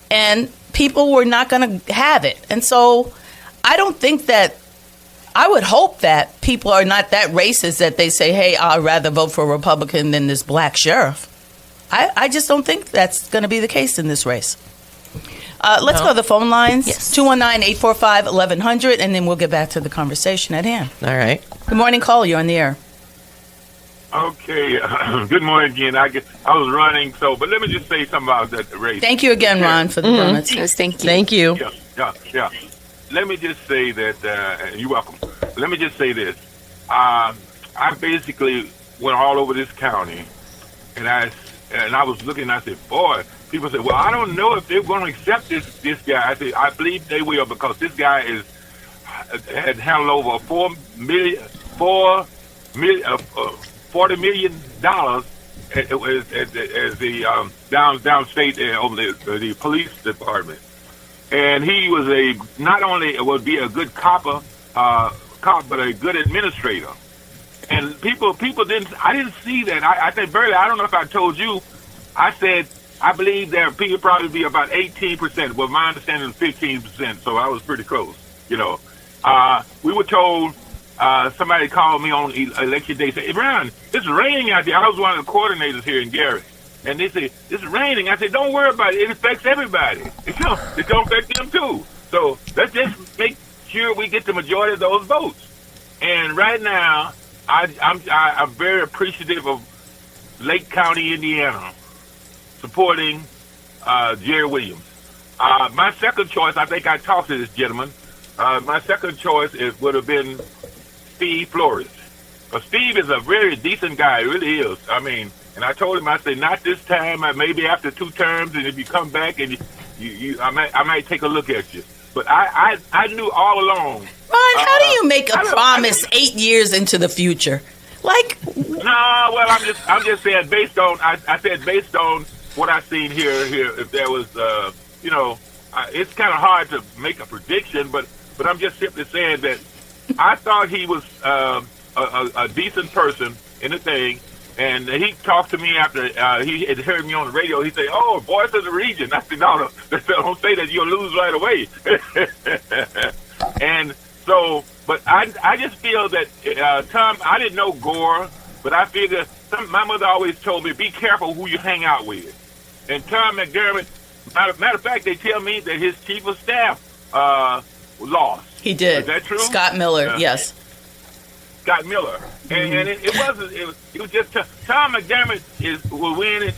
And people were not going to have it. And so I don't think that I would hope that people are not that racist that they say, hey, I'd rather vote for a Republican than this black sheriff. I just don't think that's going to be the case in this race. Let's go to the phone lines. Yes. 219-845-1100, and then we'll get back to the conversation at hand. All right. Good morning, caller. You're on the air. Okay. Good morning again. I was running, but let me just say something about that race. Thank you again, Ron, for the donuts. Yes, thank you. Thank you. Yeah. Let me just say that, you're welcome. Let me just say this. I basically went all over this county, and I was looking, and I said, boy, people said, well, I don't know if they're going to accept this guy. I said, I believe they will, because this guy had handled over $40 million as the downstate over the police department. And he was not only would be a good cop, but a good administrator. And people didn't. I didn't see that. I think Burley. I don't know if I told you. I said I believe there people probably be about 18%. Well, my understanding is 15%. So I was pretty close. We were told. Somebody called me on election day. Said, "Hey, Ron, it's raining out there." I was one of the coordinators here in Gary. And they say, it's raining. I said, don't worry about it. It affects everybody. It's going to affect them, too. So let's just make sure we get the majority of those votes. And right now, I'm very appreciative of Lake County, Indiana, supporting Jerry Williams. My second choice, I think I talked to this gentleman. My second choice would have been Steve Flores. Steve is a very decent guy, he really is. I mean, and I told him, I said, not this time, maybe after 2 terms, and if you come back and I might take a look at you. But I knew all along. Ron, how do you make a promise 8 years into the future? Like, no, well, I'm just saying based on what I've seen here. If there was, it's kind of hard to make a prediction, but I'm just simply saying that I thought he was a decent person in the thing. And he talked to me after he had heard me on the radio. He said, "Oh, voice of the region." I said, "No, don't say that. You'll lose right away." And so, but I just feel that Tom. I didn't know Gore, but I figure my mother always told me, "Be careful who you hang out with." And Tom McDermott. Matter of fact, they tell me that his chief of staff lost. He did. Is that true? Scott Miller. Yes. Scott Miller. And it was just Tom McDermott will win it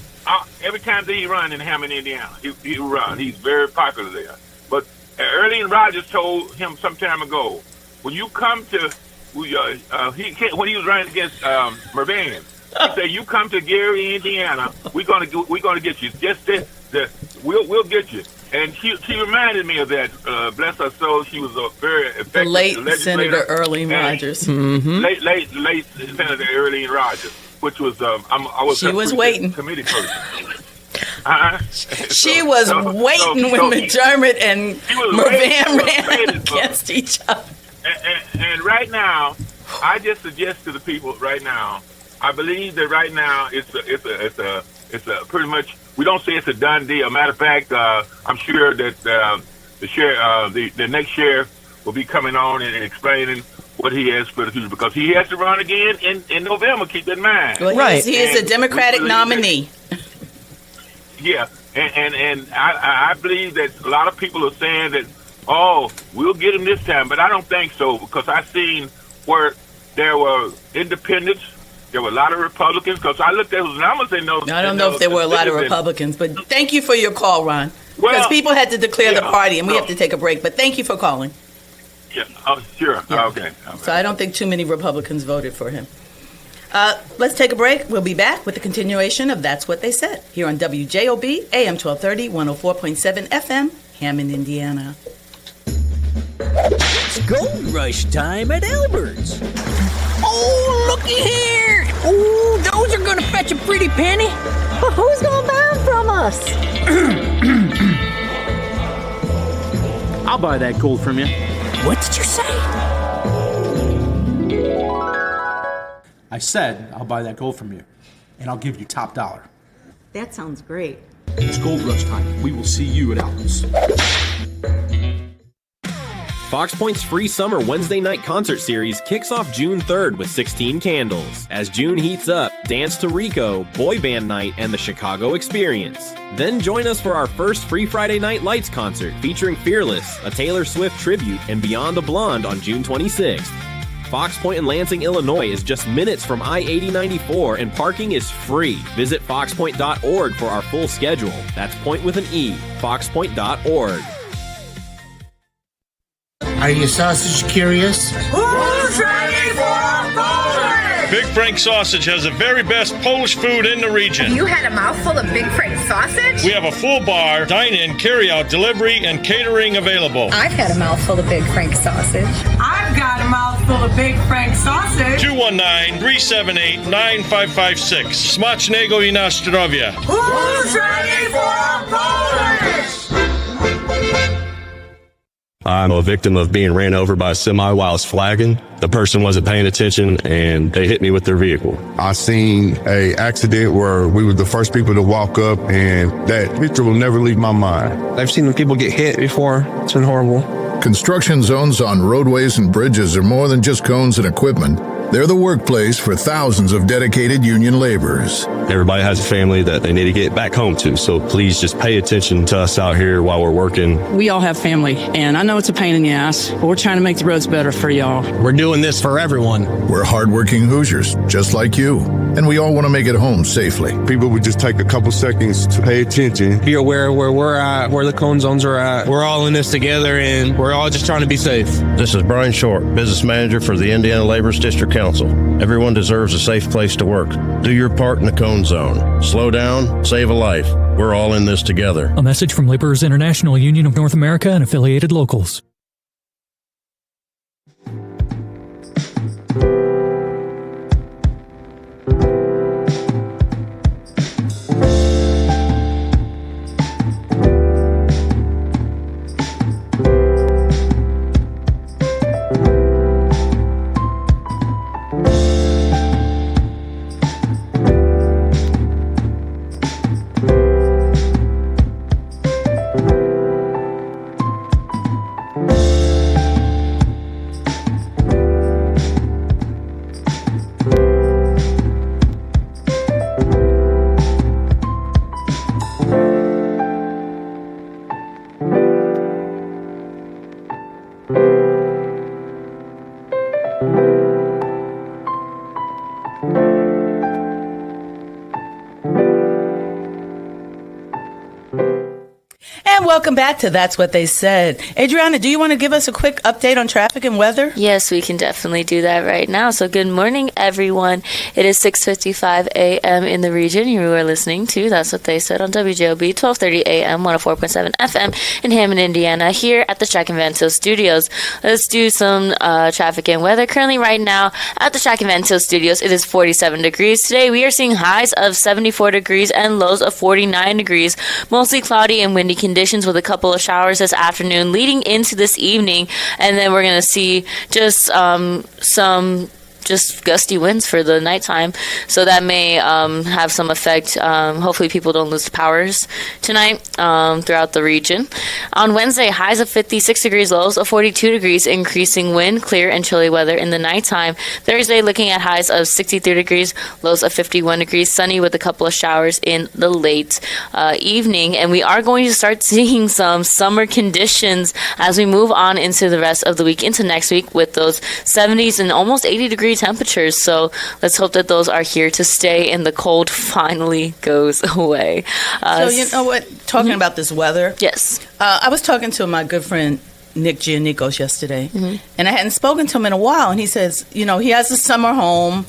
every time that he run in Hammond, Indiana. He run. He's very popular there. But Earlene Rogers told him some time ago, when you come to when he was running against Mervan, he said, "You come to Gary, Indiana, we're gonna get you. Just we'll get you." And she reminded me of that. Bless her soul, she was a very effective the late Senator Earlene Rogers. Mm-hmm. Late Senator Earlene Rogers, which was she was waiting. Committee person. She was waiting when McDermott and Mervan ran against each other. And right now, I just suggest to the people right now. I believe that right now it's a pretty much. We don't say it's a done deal. Matter of fact, I'm sure that the next sheriff will be coming on and explaining what he has for the future, because he has to run again in November. Keep that in mind. Well, right, he is a Democratic nominee. Yeah, and I believe that a lot of people are saying that, oh, we'll get him this time, but I don't think so, because I've seen where there were independents. There were a lot of Republicans, because I looked at those numbers and those. I don't know if there were a lot of Republicans, but thank you for your call, Ron. Because people had to declare the party, and we have to take a break. But thank you for calling. Yeah, oh, sure. Yeah. Okay. So I don't think too many Republicans voted for him. Let's take a break. We'll be back with the continuation of That's What They Said here on WJOB, AM 1230, 104.7 FM, Hammond, Indiana. It's gold rush time at Albert's. Oh, looky here! Oh, those are gonna fetch a pretty penny. But who's gonna buy them from us? I'll buy that gold from you. What did you say? I said I'll buy that gold from you, and I'll give you top dollar. That sounds great. It's gold rush time. We will see you at Albert's. Fox Point's free summer Wednesday night concert series kicks off June 3rd with 16 candles. As June heats up, dance to Rico, Boy Band Night, and the Chicago Experience. Then join us for our first free Friday Night Lights concert featuring Fearless, a Taylor Swift tribute, and Beyond the Blonde on June 26th. Fox Point in Lansing, Illinois is just minutes from I-8094 and parking is free. Visit foxpoint.org for our full schedule. That's point with an E, foxpoint.org. Are you sausage curious? Who's ready for Polish? Big Frank Sausage has the very best Polish food in the region. You had a mouthful of Big Frank sausage? We have a full bar, dine-in, carry-out, delivery, and catering available. I've had a mouthful of Big Frank sausage. I've got a mouthful of Big Frank sausage. 219-378-9556. Smacznego i na zdrowie. Who's ready for Polish? I'm a victim of being ran over by a semi while I was flagging. The person wasn't paying attention and they hit me with their vehicle. I seen a accident where we were the first people to walk up, and that picture will never leave my mind. I've seen people get hit before. It's been horrible. Construction zones on roadways and bridges are more than just cones and equipment. They're the workplace for thousands of dedicated union laborers. Everybody has a family that they need to get back home to, so please just pay attention to us out here while we're working. We all have family, and I know it's a pain in the ass, but we're trying to make the roads better for y'all. We're doing this for everyone. We're hardworking Hoosiers, just like you, and we all want to make it home safely. People would just take a couple seconds to pay attention. Be aware of where we're at, where the cone zones are at. We're all in this together, and we're all just trying to be safe. This is Brian Short, Business Manager for the Indiana Laborers District Council. Everyone deserves a safe place to work. Do your part in the cone zone. Slow down, save a life. We're all in this together. A message from Laborers International Union of North America and affiliated locals. Welcome back to That's What They Said. Adriana, do you want to give us a quick update on traffic and weather? Yes, we can definitely do that right now. So good morning, everyone. It is 6:55 a.m. in the region. You are listening to That's What They Said on WJOB 1230 a.m. 104.7 FM in Hammond, Indiana, here at the Shack and Van Til Studios. Let's do some traffic and weather. Currently right now at the Shack and Van Til Studios, it is 47 degrees. Today we are seeing highs of 74 degrees and lows of 49 degrees. Mostly cloudy and windy conditions with a couple of showers this afternoon leading into this evening, and then we're going to see just some gusty winds for the nighttime, so that may have some effect. Hopefully people don't lose powers tonight throughout the region. On Wednesday, highs of 56 degrees, lows of 42 degrees, increasing wind, clear and chilly weather in the nighttime. Thursday, looking at highs of 63 degrees, lows of 51 degrees, sunny with a couple of showers in the late evening, and we are going to start seeing some summer conditions as we move on into the rest of the week, into next week, with those 70s and almost 80 degree temperatures. So let's hope that those are here to stay and the cold finally goes away. So you know what? Talking about this weather. Yes. I was talking to my good friend Nick Giannikos yesterday, and I hadn't spoken to him in a while, and he says, you know, he has a summer home,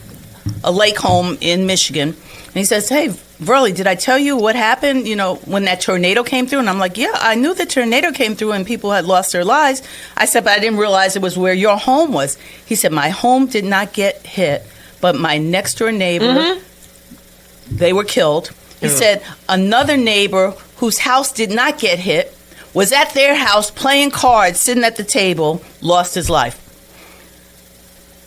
a lake home in Michigan, and he says, hey, Verly, did I tell you what happened, you know, when that tornado came through? And I'm like, yeah, I knew the tornado came through and people had lost their lives. I said, but I didn't realize it was where your home was. He said, my home did not get hit, but my next door neighbor, they were killed. He said another neighbor whose house did not get hit was at their house playing cards, sitting at the table, lost his life.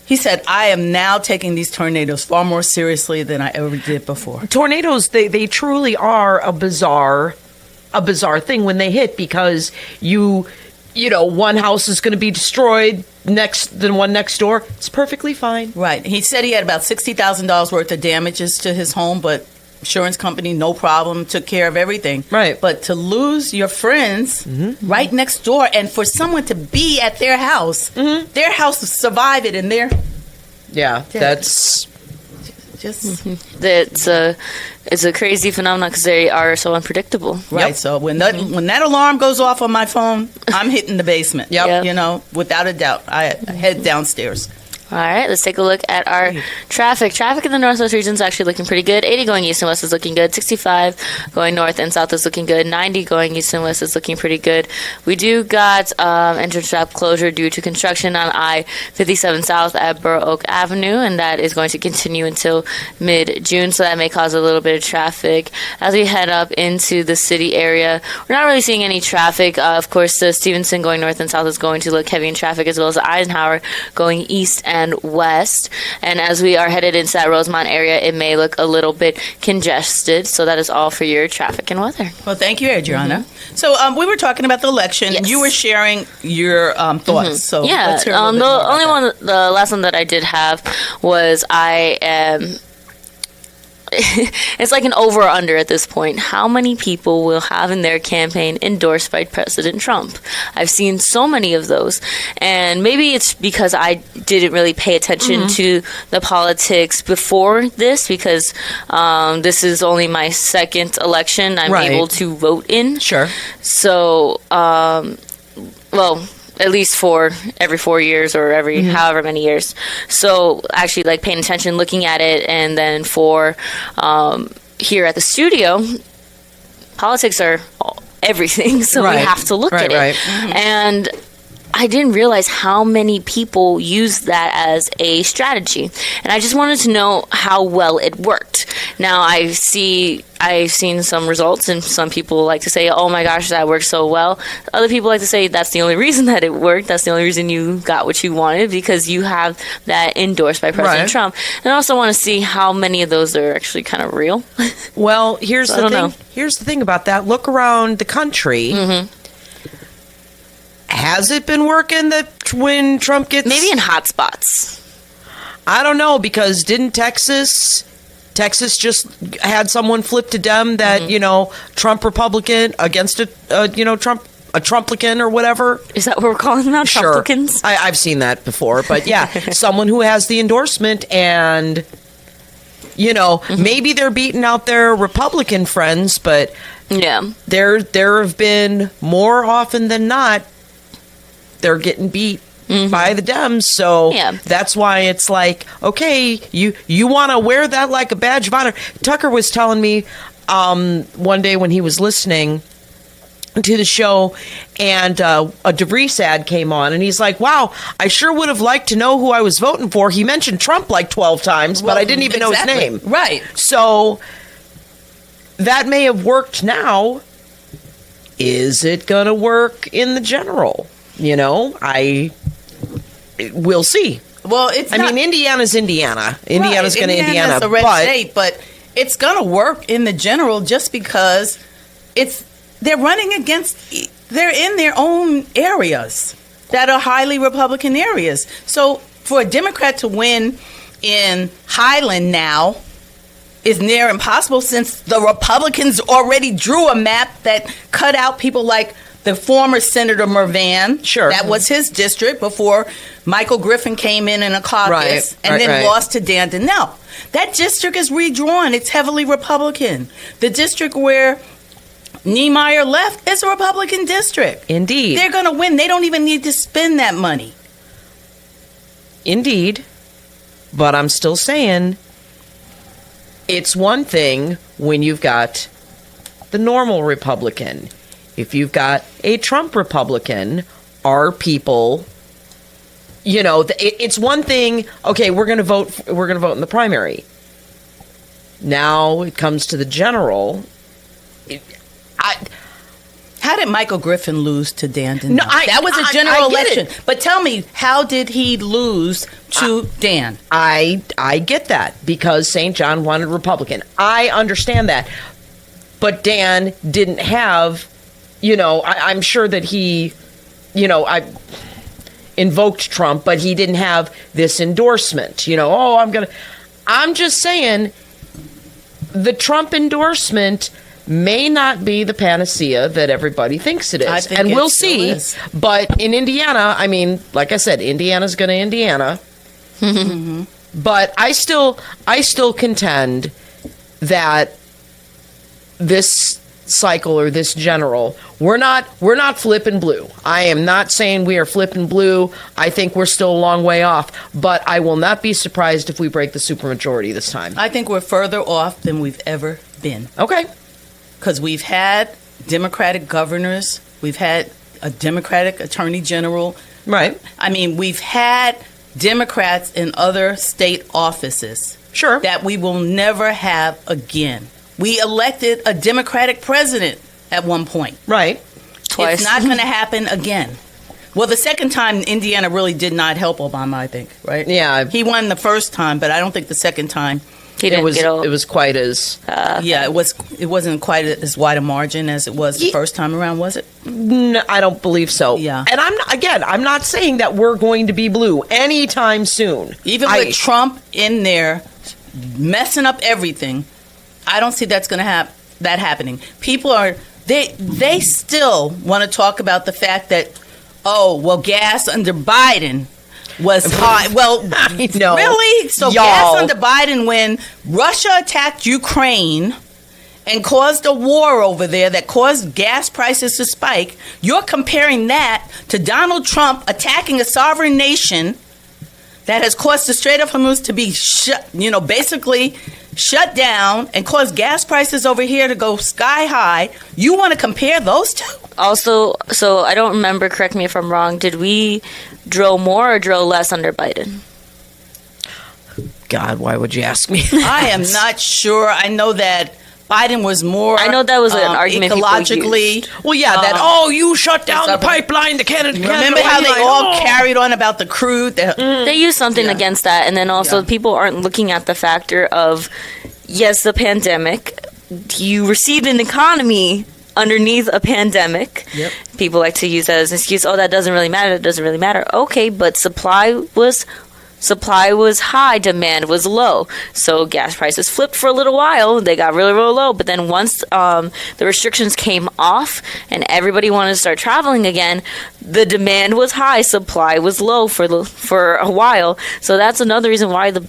He said, I am now taking these tornadoes far more seriously than I ever did before. Tornadoes, they truly are a bizarre thing when they hit, because you know, one house is going to be destroyed than one next door. It's perfectly fine. Right. He said he had about $60,000 worth of damages to his home, but insurance company, no problem, took care of everything. Right. But to lose your friends right next door, and for someone to be at their house survive it, and that's just it's a crazy phenomenon because they are so unpredictable. Right. So when that alarm goes off on my phone, I'm hitting the basement. You know, without a doubt, I head downstairs. All right, let's take a look at our traffic. Traffic in the Northwest region is actually looking pretty good. 80 going east and west is looking good. 65 going north and south is looking good. 90 going east and west is looking pretty good. We do got entrance stop closure due to construction on I-57 South at Burr Oak Avenue, and that is going to continue until mid-June, so that may cause a little bit of traffic. As we head up into the city area, we're not really seeing any traffic. Of course, the Stevenson going north and south is going to look heavy in traffic, as well as the Eisenhower going east and and west. And as we are headed into that Rosemont area, it may look a little bit congested. So that is all for your traffic and weather. Well, thank you, Adriana. So we were talking about the election. Yes. You were sharing your thoughts. So yeah, let's hear a little bit more about that. the last one that I did have was I am. It's like an over or under at this point. How many people will have in their campaign endorsed by President Trump? I've seen so many of those. And maybe it's because I didn't really pay attention to the politics before this, because this is only my second election I'm able to vote in. Sure. So, at least for every 4 years or every however many years. So actually like paying attention, looking at it, and then for here at the studio, politics are everything. So we have to look at it. And I didn't realize how many people use that as a strategy. And I just wanted to know how well it worked. Now I've seen some results, and some people like to say, oh my gosh, that worked so well. Other people like to say that's the only reason that it worked. That's the only reason you got what you wanted, because you have that endorsed by President Trump. And I also want to see how many of those are actually kind of real. Well, here's the thing. Here's the thing about that. Look around the country. Has it been working that when Trump gets... Maybe in hot spots. I don't know, because didn't Texas just had someone flip to Dem that, Trump Republican against a Trumplican or whatever? Is that what we're calling them now? Sure. Trumplicans? I've seen that before. But yeah, someone who has the endorsement and, maybe they're beating out their Republican friends, but there have been more often than not, they're getting beat by the Dems. So that's why it's like, okay, you want to wear that like a badge of honor. Tucker was telling me one day when he was listening to the show, and a DeVries ad came on, and he's like, wow, I sure would have liked to know who I was voting for. He mentioned Trump like 12 times, but I didn't even know his name. Right. So that may have worked now. Is it going to work in the general? We'll see. Well, Indiana's Indiana. Indiana's going to Indiana. It's a red state, but it's going to work in the general just because they're running they're in their own areas that are highly Republican areas. So for a Democrat to win in Highland now is near impossible, since the Republicans already drew a map that cut out people like the former Senator Mervan. Sure. That was his district before Michael Griffin came in a caucus and then lost to Dan Donnell. That district is redrawn. It's heavily Republican. The district where Niemeyer left is a Republican district. Indeed. They're going to win. They don't even need to spend that money. Indeed. But I'm still saying it's one thing when you've got the normal Republican. If you've got a Trump Republican, are people, it's one thing, okay, we're going to vote in the primary. Now it comes to the general. How did Michael Griffin lose to Dan Donnell? No, that was a general election. It. But tell me, how did he lose to Dan? I get that, because St. John wanted Republican. I understand that. But Dan didn't have, I'm sure that he, I invoked Trump, but he didn't have this endorsement. I'm just saying the Trump endorsement may not be the panacea that everybody thinks it is. And we'll see. But in Indiana, like I said, Indiana's going to Indiana. But I still contend that this cycle, or this general, we're not flipping blue. I am not saying we are flipping blue. I think we're still a long way off, but I will not be surprised if we break the supermajority this time. I think we're further off than we've ever been. Okay. Because we've had Democratic governors, we've had a Democratic attorney general. Right. We've had Democrats in other state offices. Sure. That we will never have again. We elected a Democratic president at one point. Right. Twice. It's not going to happen again. Well, the second time, Indiana really did not help Obama, I think, right? Yeah. He won the first time, but I don't think the second time. It was quite as... it wasn't quite as wide a margin as it was the first time around, was it? No, I don't believe so. Yeah. And I'm not saying that we're going to be blue anytime soon. Even with Trump in there messing up everything, I don't see that happening. People are... They still want to talk about the fact that, gas under Biden was high. Well, really? So gas under Biden, when Russia attacked Ukraine and caused a war over there that caused gas prices to spike, you're comparing that to Donald Trump attacking a sovereign nation that has caused the Strait of Hormuz to be basically shut down and caused gas prices over here to go sky high. You want to compare those two? Also, so I don't remember, correct me if I'm wrong, did we drill more or drill less under Biden? God, why would you ask me? I am not sure. I know that Biden was more. I know that was an argument ecologically. Well, yeah, you shut down the pipeline to Canada. Remember how they all carried on about the crude? They used something against that, and then also people aren't looking at the factor of, yes, the pandemic. You received an economy underneath a pandemic. Yep. People like to use that as an excuse. Oh, that doesn't really matter. It doesn't really matter. Okay, but supply was high, demand was low. So gas prices flipped for a little while. They got really, really low. But then once the restrictions came off and everybody wanted to start traveling again, the demand was high, supply was low for a while. So that's another reason why the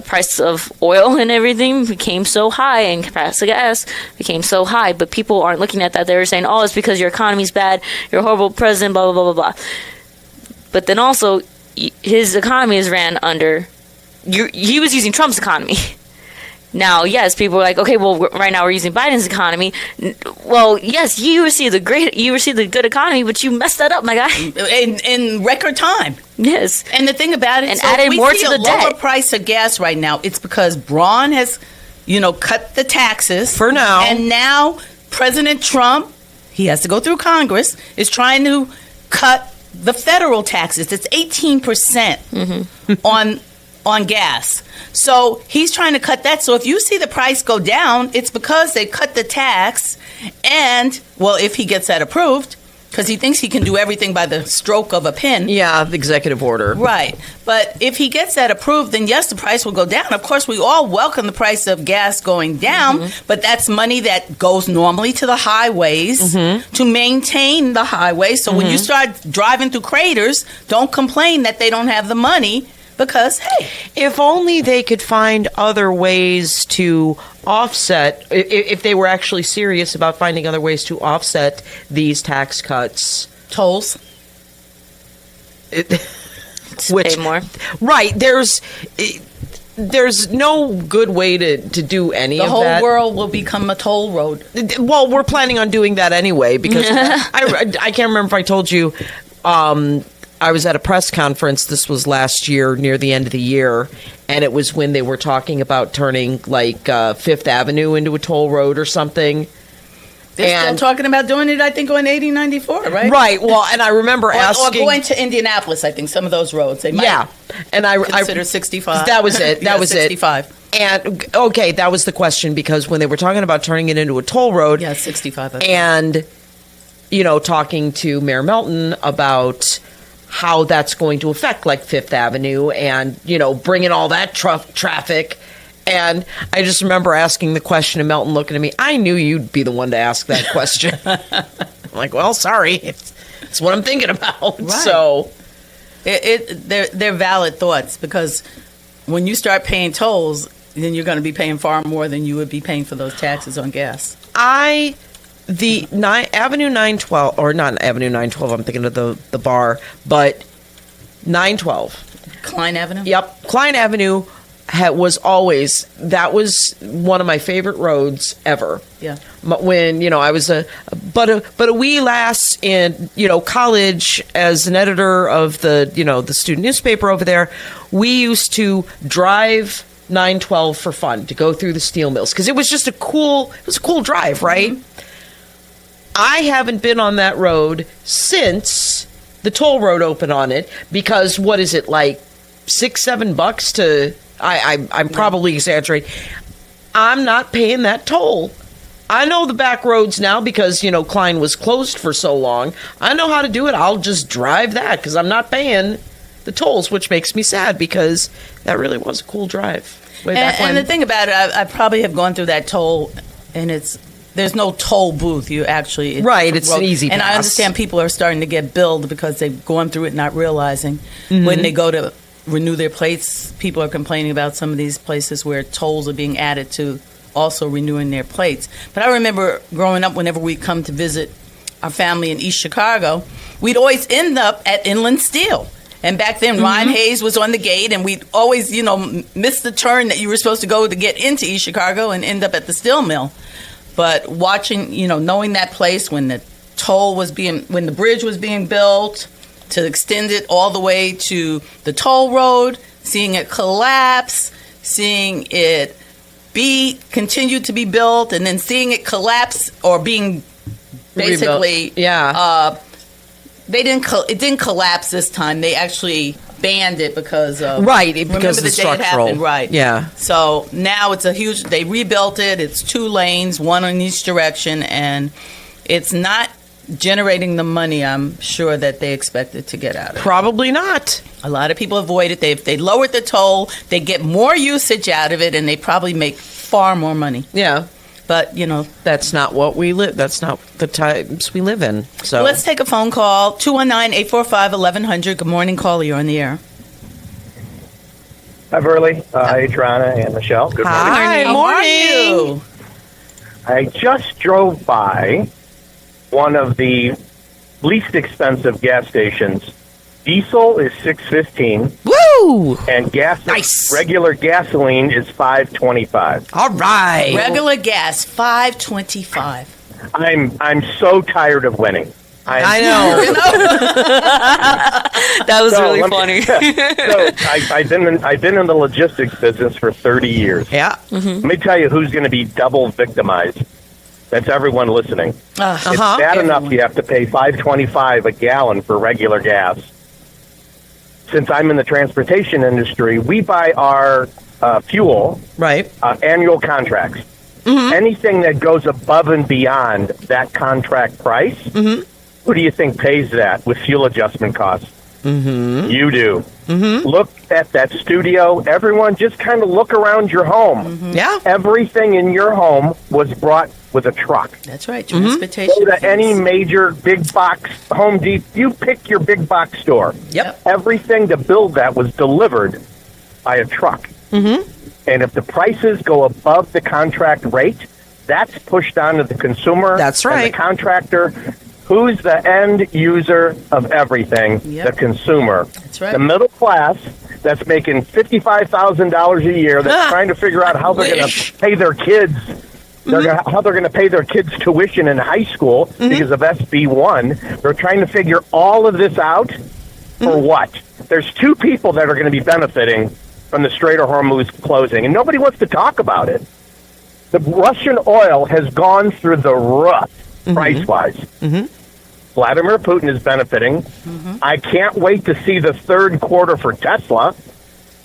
price of oil and everything became so high, and price of gas became so high. But people aren't looking at that. They're saying, oh, it's because your economy's bad, you're a horrible president, blah, blah, blah, blah, blah. But then also, his economy is ran under. He was using Trump's economy. Now, yes, people are like, okay, well, right now we're using Biden's economy. Well, yes, you received the good economy, but you messed that up, my guy. In record time. Yes. And the thing about it, and added more to the debt. Lower price of gas right now. It's because Braun has, cut the taxes for now, and now President Trump, he has to go through Congress, is trying to cut the federal taxes. It's 18% on gas. So he's trying to cut that. So if you see the price go down, it's because they cut the tax. And, well, if he gets that approved, because he thinks he can do everything by the stroke of a pen. Yeah, the executive order. Right. But if he gets that approved, then yes, the price will go down. Of course, we all welcome the price of gas going down, but that's money that goes normally to the highways to maintain the highways. So when you start driving through craters, don't complain that they don't have the money. Because, hey, if only they could find other ways to offset, if they were actually serious about finding other ways to offset these tax cuts. Tolls. Pay more. Right. There's no good way to do any of that. The whole world will become a toll road. Well, we're planning on doing that anyway, because I can't remember if I told you, I was at a press conference, this was last year, near the end of the year, and it was when they were talking about turning, Fifth Avenue into a toll road or something. They're still talking about doing it, I think, on 8094, right? Right, well, and I remember asking... Or going to Indianapolis, I think, some of those roads. They might and I consider 65. That was it, that was 65. it. And, okay, that was the question, because when they were talking about turning it into a toll road... Yeah, 65. And, talking to Mayor Melton about... how that's going to affect Fifth Avenue and, bringing all that traffic. And I just remember asking the question and Melton looking at me. I knew you'd be the one to ask that question. I'm like, well, sorry. It's what I'm thinking about. Right. So they're valid thoughts, because when you start paying tolls, then you're going to be paying far more than you would be paying for those taxes on gas. The Avenue 912, or not Avenue 912, I'm thinking of the bar, but 912. Klein Avenue? Yep. Klein Avenue was always, that was one of my favorite roads ever. Yeah. When, I was a wee lass in, college as an editor of the student newspaper over there, we used to drive 912 for fun, to go through the steel mills, because it was just a cool drive, right? I haven't been on that road since the toll road open on it, because what is it, like $6-7 to, I'm probably exaggerating. I'm not paying that toll. I know the back roads now because, Klein was closed for so long. I know how to do it. I'll just drive that because I'm not paying the tolls, which makes me sad because that really was a cool drive. And the thing about it, I probably have gone through that toll, and there's no toll booth. You actually it's an easy pass. And I understand people are starting to get billed because they've gone through it not realizing. When they go to renew their plates, people are complaining about some of these places where tolls are being added to also renewing their plates. But I remember growing up, whenever we come to visit our family in East Chicago, we'd always end up at Inland Steel. And back then, Ryan Hayes was on the gate, and we'd always, miss the turn that you were supposed to go to get into East Chicago and end up at the steel mill. But watching, knowing that place when the when the bridge was being built, to extend it all the way to the toll road, seeing it collapse, seeing it continue to be built, and then seeing it collapse or being basically it didn't collapse this time. They actually banned it because of because of the day it happened, Yeah. So now it's they rebuilt it. It's 2 lanes, one in each direction, and it's not generating the money I'm sure that they expected to get out of it. Probably not. A lot of people avoid it. If they lowered the toll, they get more usage out of it, and they probably make far more money. Yeah. But, that's not what we live. That's not the times we live in. So let's take a phone call. 219-845-1100. Good morning, caller. You're on the air. Hi, Burley. Hi, Trana and Michelle. Good morning. Hi, How are you? I just drove by one of the least expensive gas stations. Diesel is $6.15. Woo! And regular gasoline is $5.25. All right. Regular gas, $5.25. I'm so tired of winning. I know. That was really funny. I've been in the logistics business for 30 years. Yeah. Let me tell you who's going to be double victimized. That's everyone listening. It's bad enough you have to pay $5.25 a gallon for regular gas. Since I'm in the transportation industry, we buy our fuel annual contracts. Anything that goes above and beyond that contract price, who do you think pays that with fuel adjustment costs? You do. Look at that studio. Everyone just kind of look around your home. Yeah. Everything in your home was brought with a truck. That's right. Transportation. Go to any major big box Home Depot. You pick your big box store. Yep. Everything to build that was delivered by a truck. And if the prices go above the contract rate, that's pushed onto the consumer. That's right. And the contractor. Who's the end user of everything? The consumer. That's right. The middle class that's making $55,000 a year, that's trying to figure out how they're going to pay their kids. How they're going to pay their kids' tuition in high school because of SB1. They're trying to figure all of this out for what? There's 2 people that are going to be benefiting from the Strait of Hormuz closing, and nobody wants to talk about it. The Russian oil has gone through the roof, price-wise. Vladimir Putin is benefiting. I can't wait to see the third quarter for Tesla.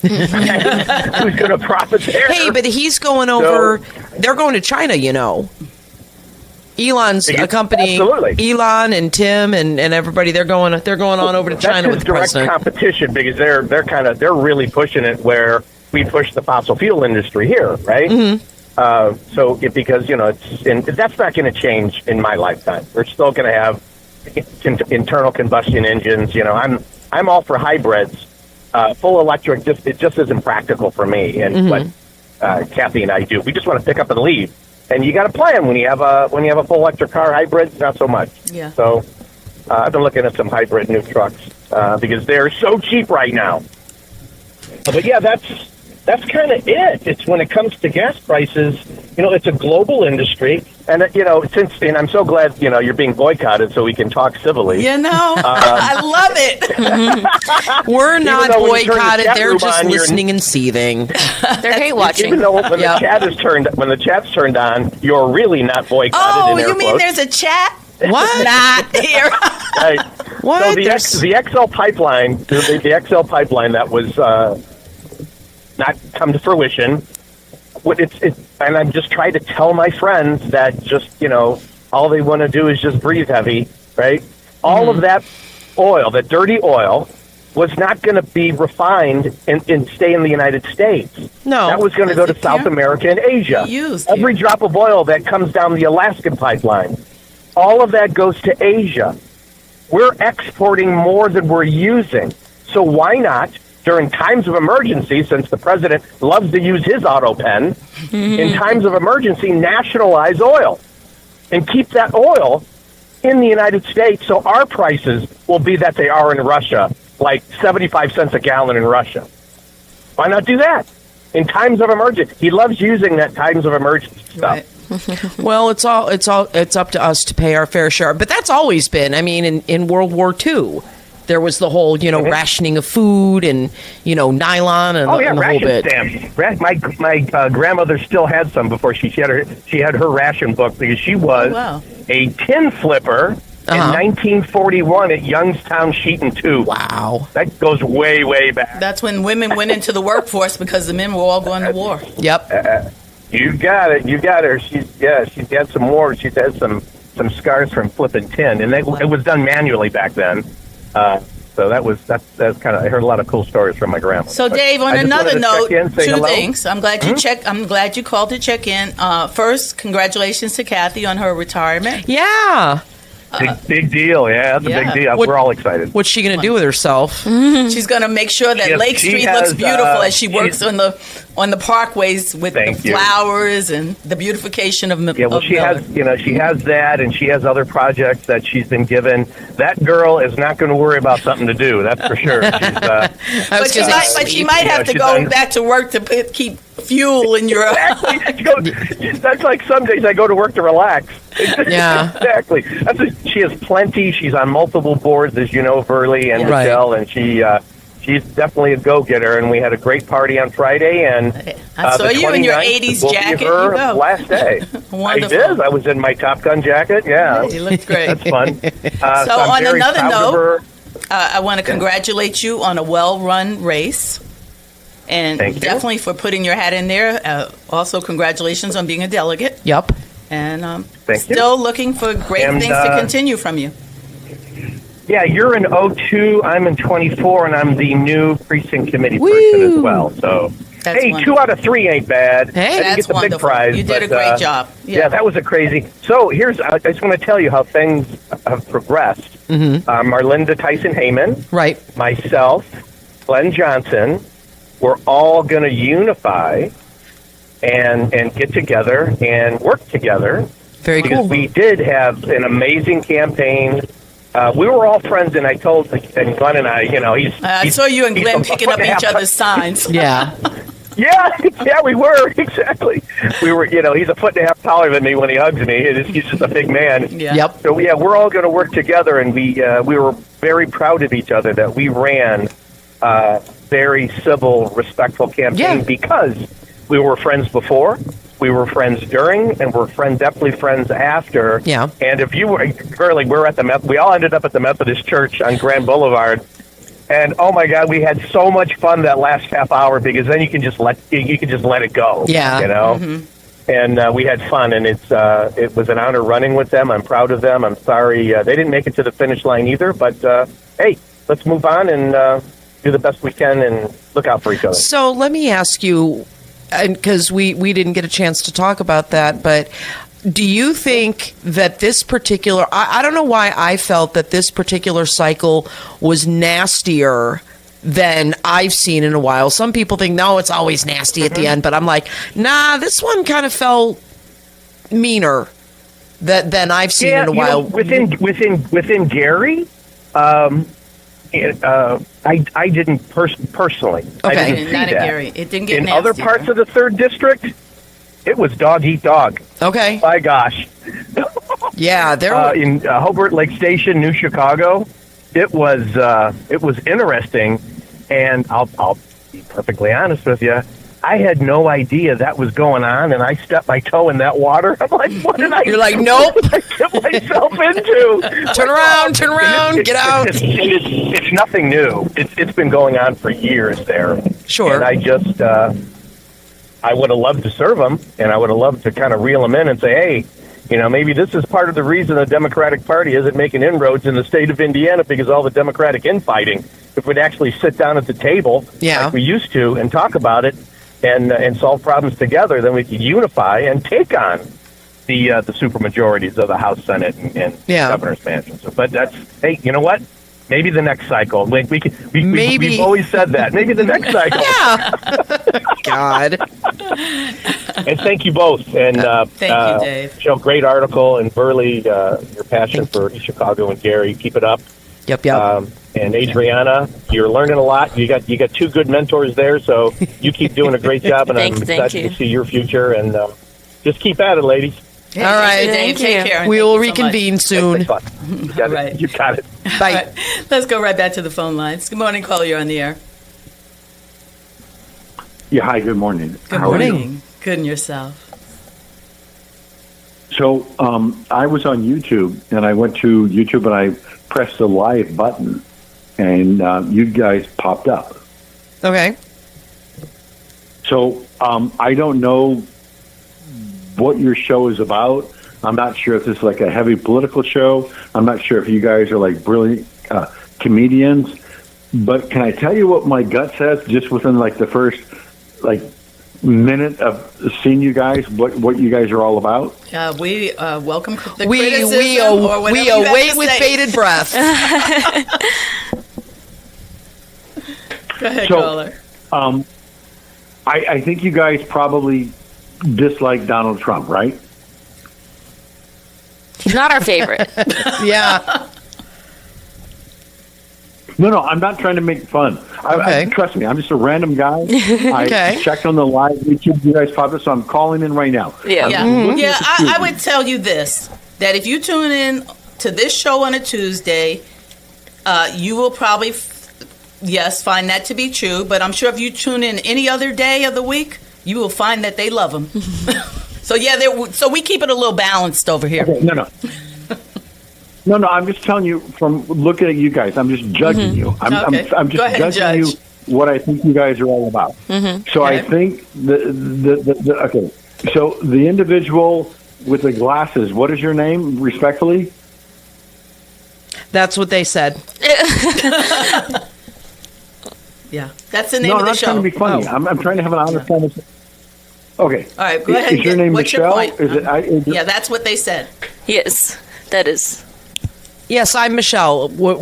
Who's going to profit there? Hey, but he's going over. They're going to China, Elon's company. Absolutely. Elon and Tim and everybody. They're going on over to China with the direct president. competition because they're really pushing it where we push the fossil fuel industry here, right? Because that's not going to change in my lifetime. We're still going to have internal combustion engines. I'm all for hybrids. Full electric it just isn't practical for me. And what Kathy and I do, we just want to pick up and leave. And you got to plan when you have a full electric car. Hybrid, not so much. Yeah. So I've been looking at some hybrid new trucks because they're so cheap right now. But yeah, that's kind of it. It's when it comes to gas prices, it's a global industry. And, and I'm so glad, you're being boycotted so we can talk civilly. I love it. We're not boycotted. They're just listening and seething. They're hate watching. Even though when the chat's turned on, you're really not boycotted. Oh, you mean there's a chat? What? Not here. Right. What? So the XL pipeline, the XL pipeline that was not come to fruition. And I'm just trying to tell my friends that just, all they want to do is just breathe heavy, right? All of that oil, that dirty oil, was not going to be refined and stay in the United States. No. That was going to go to South America and Asia. Every drop of oil that comes down the Alaskan pipeline, all of that goes to Asia. We're exporting more than we're using. So why not, during times of emergency, since the president loves to use his auto pen, in times of emergency, nationalize oil and keep that oil in the United States so our prices will be that they are in Russia, like 75 cents a gallon in Russia. Why not do that? In times of emergency. He loves using that times of emergency stuff. Well, it's up to us to pay our fair share. But that's always been. I mean, in World War II, there was the whole, rationing of food and, nylon and, and the whole bit. Stamps. My grandmother still had some before she had her ration book because she was a tin flipper in 1941 at Youngstown Sheet and Tube. Wow. That goes way, way back. That's when women went into the workforce because the men were all going to war. Yep. You got it. You got her. She's had some more. She's had some scars from flipping tin, and it was done manually back then. So that's kind of, I heard a lot of cool stories from my grandma. So Dave, on another note, two hello. things. I'm glad you I'm glad you called to check in. First, congratulations to Kathy on her retirement. Yeah. Big deal. Yeah, that's a big deal. We're all excited. What's she going to do with herself? She's going to make sure that Lake Street looks beautiful as she works on the parkways with the flowers and the beautification of Yeah, well, she has that, and she has other projects that she's been given. That girl is not going to worry about something to do. That's for sure. But she might have to go back to work to keep fuel in your. Exactly. That's like some days I go to work to relax. Yeah. Exactly. She has plenty. She's on multiple boards, as you know, Verley and Michelle, and she's definitely a go-getter. And we had a great party on Friday. And I saw you in your 80s jacket. Her last day. I did. I was in my Top Gun jacket. Yeah. You looked great. That's fun. So on another note, I want to congratulate you on a well-run race. And definitely for putting your hat in there. Also, congratulations on being a delegate. Yep. And still looking for great things to continue from you. Yeah, you're in 02, I'm in 24, and I'm the new precinct committee person as well. So, That's hey, wonderful. 2 out of 3 ain't bad. Hey, I that's get the wonderful. big prize. You did a great job. Yeah, that was a crazy. So I just want to tell you how things have progressed. Marlinda Tyson Heyman, right? Myself, Glenn Johnson, we're all going to unify and get together and work together. Very because cool. We did have an amazing campaign. We were all friends, and I told Glenn and I, I saw you and Glenn picking up each other's signs. Yeah. Yeah, we were, exactly. We were, he's a foot and a half taller than me when he hugs me. He's just a big man. Yeah. Yep. So, we're all going to work together, and we were very proud of each other that we ran a very civil, respectful campaign because we were friends before. We were friends during, and we're definitely friends after. Yeah. And if you were, we're at we all ended up at the Methodist Church on Grand Boulevard. And oh my God, we had so much fun that last half hour because then you can just let it go. Yeah. And we had fun, and it was an honor running with them. I'm proud of them. I'm sorry they didn't make it to the finish line either, but hey, let's move on and do the best we can and look out for each other. So let me ask you, because we didn't get a chance to talk about that, but do you think that this particular, I don't know why I felt that this particular cycle was nastier than I've seen in a while. Some people think, no, it's always nasty at the end, but I'm like, nah, this one kind of felt meaner than I've seen in a while. Within Gary, I didn't personally. Okay, I didn't see not that. in Gary. It didn't get in nasty, other parts of the 3rd district. It was dog eat dog. Okay. My gosh. Yeah, there in Hobart Lake Station, New Chicago. It was interesting, and I'll be perfectly honest with you. I had no idea that was going on, and I stepped my toe in that water. I'm like, what did I You're like, nope. get myself into? Turn around, get out. It's nothing new. It's been going on for years there. Sure. And I just, I would have loved to serve them, and I would have loved to kind of reel them in and say, hey, maybe this is part of the reason the Democratic Party isn't making inroads in the state of Indiana, because all the Democratic infighting. If we'd actually sit down at the table like we used to and talk about it and solve problems together, then we could unify and take on the supermajorities of the House, Senate, and governor's mansion. So, but that's, hey, you know what? Maybe the next cycle. We've always said that. Maybe the next cycle. God. And thank you both. And thank you, Dave. Joe, great article. And Burley, your passion for East Chicago, and Gary, keep it up. Yep. And Adriana, you're learning a lot. You got two good mentors there, so you keep doing a great job, and I'm excited to see your future. And just keep at it, ladies. All right, Dave. Take care. We will reconvene soon. You got it. Bye. Right. Let's go right back to the phone lines. Good morning, caller. You're on the air. Yeah, hi, good morning. Good morning. Good, and yourself? So I was on YouTube, and I went to YouTube, and I pressed the live button, and you guys popped up. Okay. So I don't know what your show is about. I'm not sure if this is like a heavy political show. I'm not sure if you guys are like brilliant comedians. But can I tell you what my gut says just within like the first minute of seeing you guys, what you guys are all about? We welcome the we criticism or whatever you have await to with say. bated breath. Go ahead, caller. I think you guys probably dislike Donald Trump, right? He's not our favorite. Yeah. No, I'm not trying to make fun. Trust me, I'm just a random guy. I checked on the live YouTube you guys popped up, so I'm calling in right now. I would tell you this, that if you tune in to this show on a Tuesday, you will probably, find that to be true. But I'm sure if you tune in any other day of the week, you will find that they love him. So we keep it a little balanced over here. Okay, No, I'm just telling you from looking at you guys. I'm just judging you. I'm just judging you what I think you guys are all about. So I think okay. So the individual with the glasses, what is your name, respectfully? That's what they said. Yeah, that's the name of the show. I'm not trying to be funny. I'm trying to have an honest conversation. Okay. All right, go ahead. Is your name what's Michelle? Your point? Yeah, that's what they said. Yes, that is. Yes, I'm Michelle. So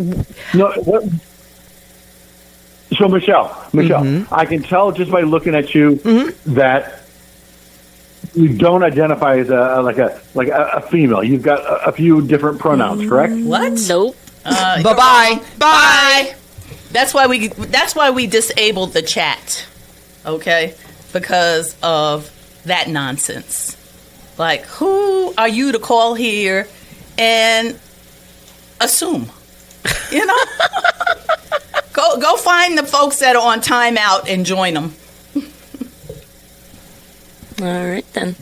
Michelle, I can tell just by looking at you that you don't identify as a female. You've got a few different pronouns, correct? What? Nope. Bye. That's why we disabled the chat. Okay? Because of that nonsense. Like, who are you to call here and assume? You know? Go find the folks that are on timeout and join them. All right, then.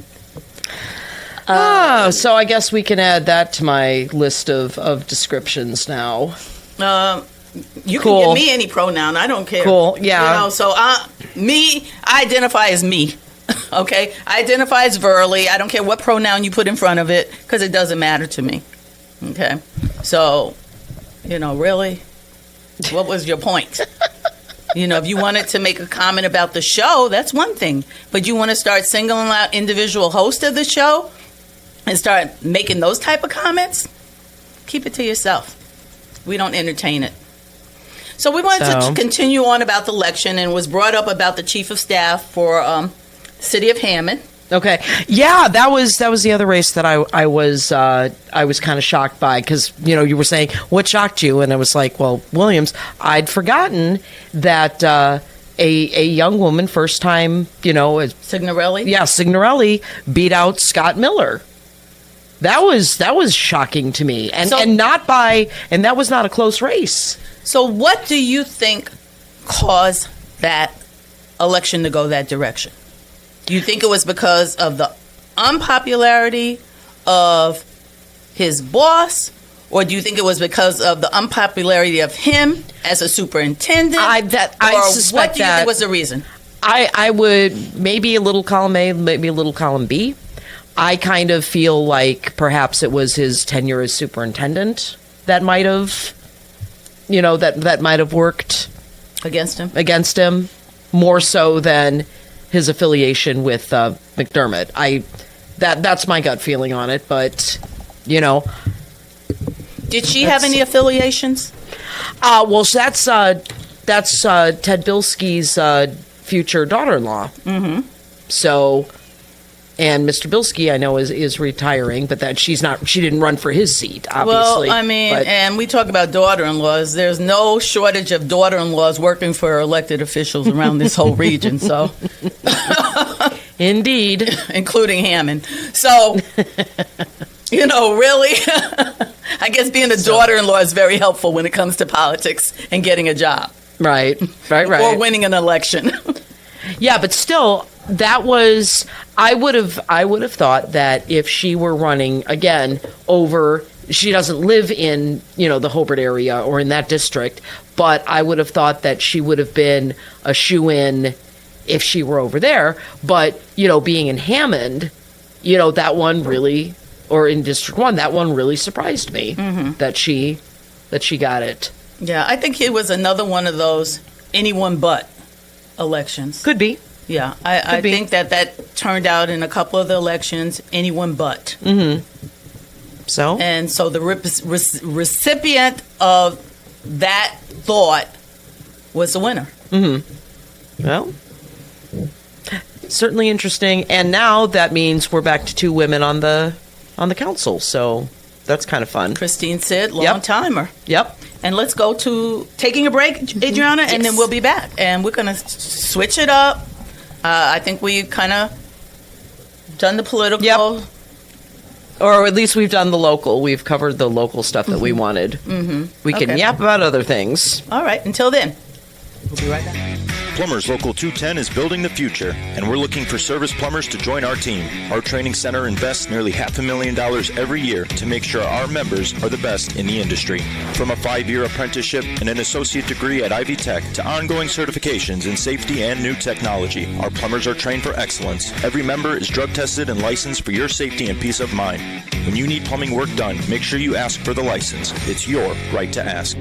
So I guess we can add that to my list of descriptions now. You can give me any pronoun. I don't care. Cool. Yeah. So I identify as me. Okay? I identify as Verley. I don't care what pronoun you put in front of it because it doesn't matter to me. Okay? So, really? What was your point? If you wanted to make a comment about the show, that's one thing. But you want to start singling out individual hosts of the show and start making those type of comments? Keep it to yourself. We don't entertain it. So we wanted to continue on about the election, and was brought up about the chief of staff for the city of Hammond. Okay, yeah, that was the other race that I was kind of shocked by, because you were saying what shocked you, and I was like, well, Williams. I'd forgotten that a young woman, first time, Signorelli. Yeah, Signorelli beat out Scott Miller. That was shocking to me, and that was not a close race. So what do you think caused that election to go that direction? Do you think it was because of the unpopularity of his boss, or do you think it was because of the unpopularity of him as a superintendent? I or suspect what do you think was the reason? I would maybe a little column A, maybe a little column B. I kind of feel like perhaps it was his tenure as superintendent that might have, that might have worked against him more so than his affiliation with McDermott. That's my gut feeling on it, but did she have any affiliations? Well, that's Ted Bilski's future daughter-in-law. Mm-hmm. So, and Mr. Bilski, I know, is retiring, but she didn't run for his seat, obviously. Well, and we talk about daughter-in-laws. There's no shortage of daughter-in-laws working for elected officials around this whole region, so. Indeed. Including Hammond. So, really, I guess being a daughter-in-law is very helpful when it comes to politics and getting a job. Right. Or winning an election. Yeah, but still, that was, I would have thought that if she were running again she doesn't live in, the Hobart area or in that district, but I would have thought that she would have been a shoo-in if she were over there. But, being in Hammond, that one really, or in District 1, that one really surprised me that she got it. Yeah, I think it was another one of those anyone but elections. Could be. Yeah, I think that turned out in a couple of the elections, anyone but. Mm-hmm. So? And so the recipient of that thought was the winner. Mm-hmm. Well, certainly interesting. And now that means we're back to 2 women on the council, so that's kind of fun. Christine Sid, long-timer. Yep. And let's go to taking a break, Adriana, and then we'll be back. And we're going to switch it up. I think we kind of done the political. Yep. Or at least we've done the local. We've covered the local stuff that we wanted. Mm-hmm. We can yap about other things. All right. Until then, we'll be right back. Plumbers Local 210 is building the future, and we're looking for service plumbers to join our team. Our training center invests nearly $500,000 every year to make sure our members are the best in the industry. From a 5-year apprenticeship and an associate degree at Ivy Tech to ongoing certifications in safety and new technology, our plumbers are trained for excellence. Every member is drug tested and licensed for your safety and peace of mind. When you need plumbing work done, make sure you ask for the license. It's your right to ask.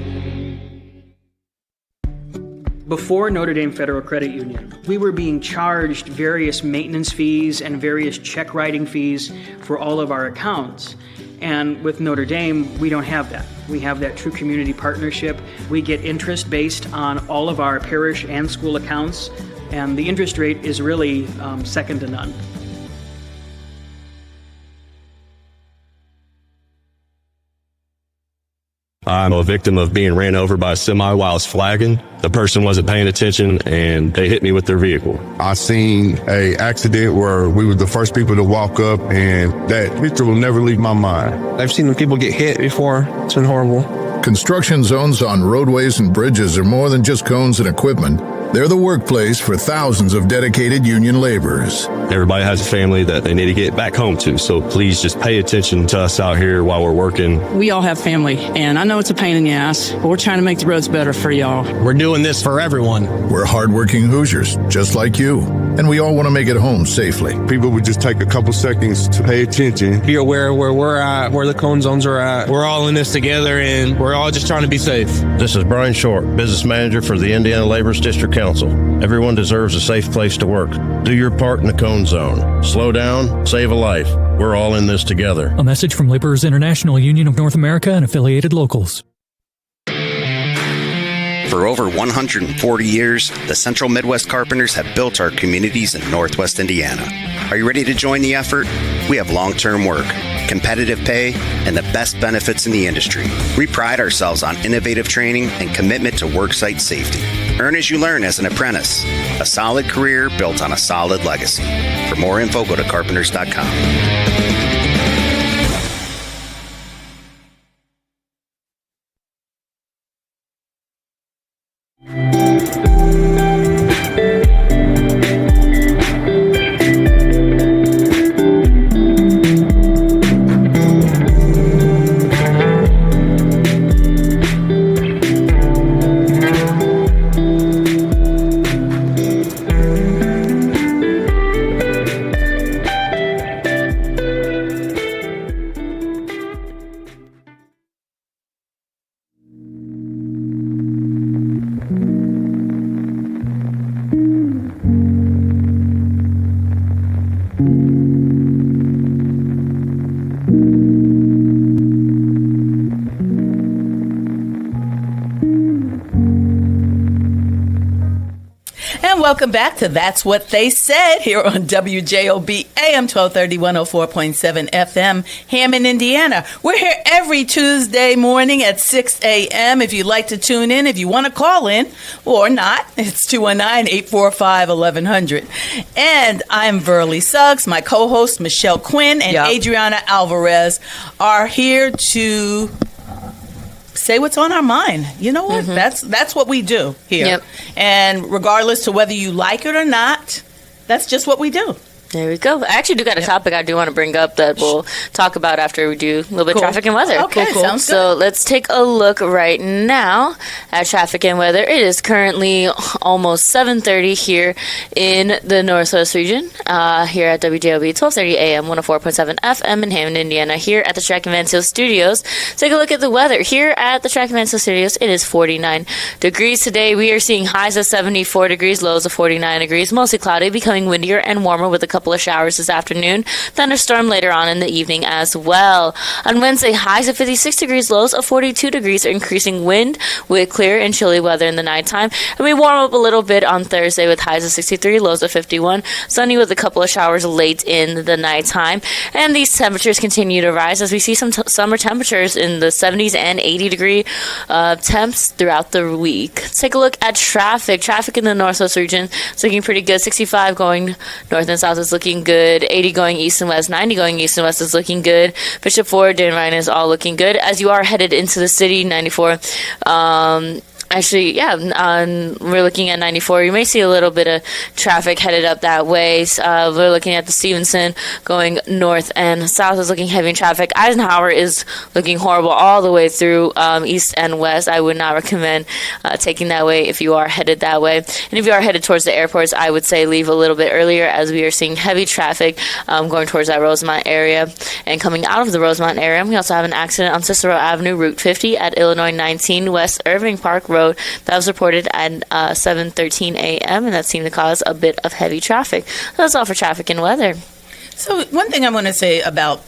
Before Notre Dame Federal Credit Union, we were being charged various maintenance fees and various check writing fees for all of our accounts. And with Notre Dame, we don't have that. We have that true community partnership. We get interest based on all of our parish and school accounts, and the interest rate is really second to none. I'm a victim of being ran over by a semi while I was flagging. The person wasn't paying attention and they hit me with their vehicle. I seen a accident where we were the first people to walk up, and that picture will never leave my mind. I've seen people get hit before. It's been horrible. Construction zones on roadways and bridges are more than just cones and equipment. They're the workplace for thousands of dedicated union laborers. Everybody has a family that they need to get back home to, so please just pay attention to us out here while we're working. We all have family, and I know it's a pain in the ass, but we're trying to make the roads better for y'all. We're doing this for everyone. We're hardworking Hoosiers, just like you, and we all want to make it home safely. People would just take a couple seconds to pay attention. Be aware of where we're at, where the cone zones are at. We're all in this together, and we're all just trying to be safe. This is Brian Short, Business Manager for the Indiana Laborers District Council. Everyone deserves a safe place to work. Do your part in the cone zone. Slow down, save a life. We're all in this together. A message from Laborers International Union of North America and affiliated locals. For over 140 years, the Central Midwest Carpenters have built our communities in Northwest Indiana. Are you ready to join the effort? We have long-term work, competitive pay, and the best benefits in the industry. We pride ourselves on innovative training and commitment to worksite safety. Earn as you learn as an apprentice. A solid career built on a solid legacy. For more info, go to carpenters.com. welcome back to That's What They Said here on WJOB AM 1230 104.7 FM, Hammond, Indiana. We're here every Tuesday morning at 6 a.m. If you'd like to tune in, if you want to call in or not, it's 219-845-1100. And I'm Verly Suggs. My co-host Michelle Quinn and Adriana Alvarez are here to say what's on our mind. You know what? That's what we do here. Yep. And regardless to whether you like it or not, that's just what we do. There we go. I actually do got a topic I do want to bring up that we'll talk about after we do a little bit of traffic and weather. Okay, sounds good. So let's take a look right now at traffic and weather. It is currently almost 7:30 here in the Northwest region, here at WJOB 1230 AM 104.7 FM in Hammond, Indiana, here at the Track and Van Seal Studios. Take a look at the weather. Here at the Track and Van Seal Studios, it is 49 degrees today. We are seeing highs of 74 degrees, lows of 49 degrees, mostly cloudy, becoming windier and warmer with a couple of showers this afternoon. Thunderstorm later on in the evening as well. On Wednesday, highs of 56 degrees, lows of 42 degrees, increasing wind with clear and chilly weather in the nighttime. And we warm up a little bit on Thursday with highs of 63, lows of 51, sunny with a couple of showers late in the nighttime. And these temperatures continue to rise as we see some summer temperatures in the 70s and 80 degree temps throughout the week. Let's take a look at traffic. Traffic in the Northwest region is looking pretty good. 65 going north and south is looking good. 80 going east and west. 90 going east and west is looking good. Bishop Ford, Dan Ryan is all looking good. As you are headed into the city, 94. We're looking at 94. You may see a little bit of traffic headed up that way. We're looking at the Stevenson going north and south is looking heavy in traffic. Eisenhower is looking horrible all the way through east and west. I would not recommend taking that way if you are headed that way. And if you are headed towards the airports, I would say leave a little bit earlier as we are seeing heavy traffic going towards that Rosemont area and coming out of the Rosemont area. We also have an accident on Cicero Avenue, Route 50 at Illinois 19 West Irving Park Road. That was reported at 7:13 a.m. and that seemed to cause a bit of heavy traffic. That's all for traffic and weather. So one thing I want to say about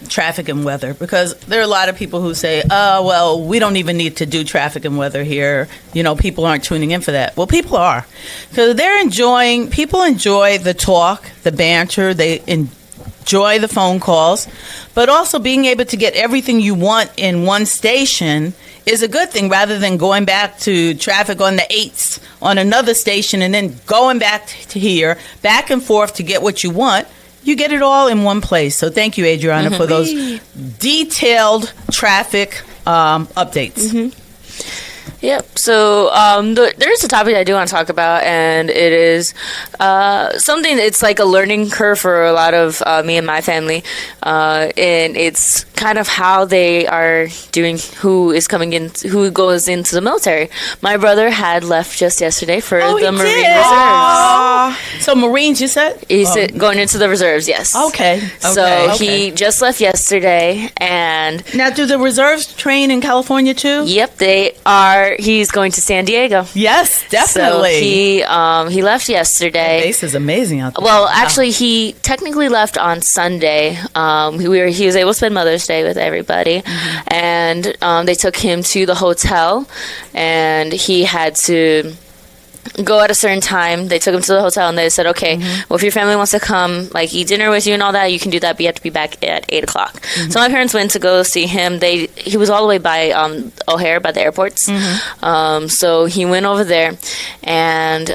traffic and weather, because there are a lot of people who say, oh, well, we don't even need to do traffic and weather here. You know, people aren't tuning in for that. Well, people are. Because people enjoy the talk, the banter, they enjoy the phone calls, but also being able to get everything you want in one station is a good thing rather than going back to traffic on the 8s on another station and then going back to here, back and forth to get what you want. You get it all in one place. So thank you, Adriana, for those detailed traffic updates. Yep. So there's a topic I do want to talk about, and it is something. It's like a learning curve for a lot of me and my family, and it's kind of how they are doing. Who goes into the military? My brother had left just yesterday for the Marine Reserves. So Marines, you said? He's going into the reserves. Yes. Okay. So he just left yesterday, and now do the reserves train in California too? Yep, they are. He's going to San Diego. Yes, definitely. So he left yesterday. The base is amazing out there. Well, actually, he technically left on Sunday. He was able to spend Mother's Day with everybody, and they took him to the hotel, and he had to go at a certain time. They took him to the hotel and they said, okay, well, if your family wants to come, like, eat dinner with you and all that, you can do that, but you have to be back at 8 o'clock. So my parents went to go see him. He was all the way by O'Hare, by the airports. So he went over there, and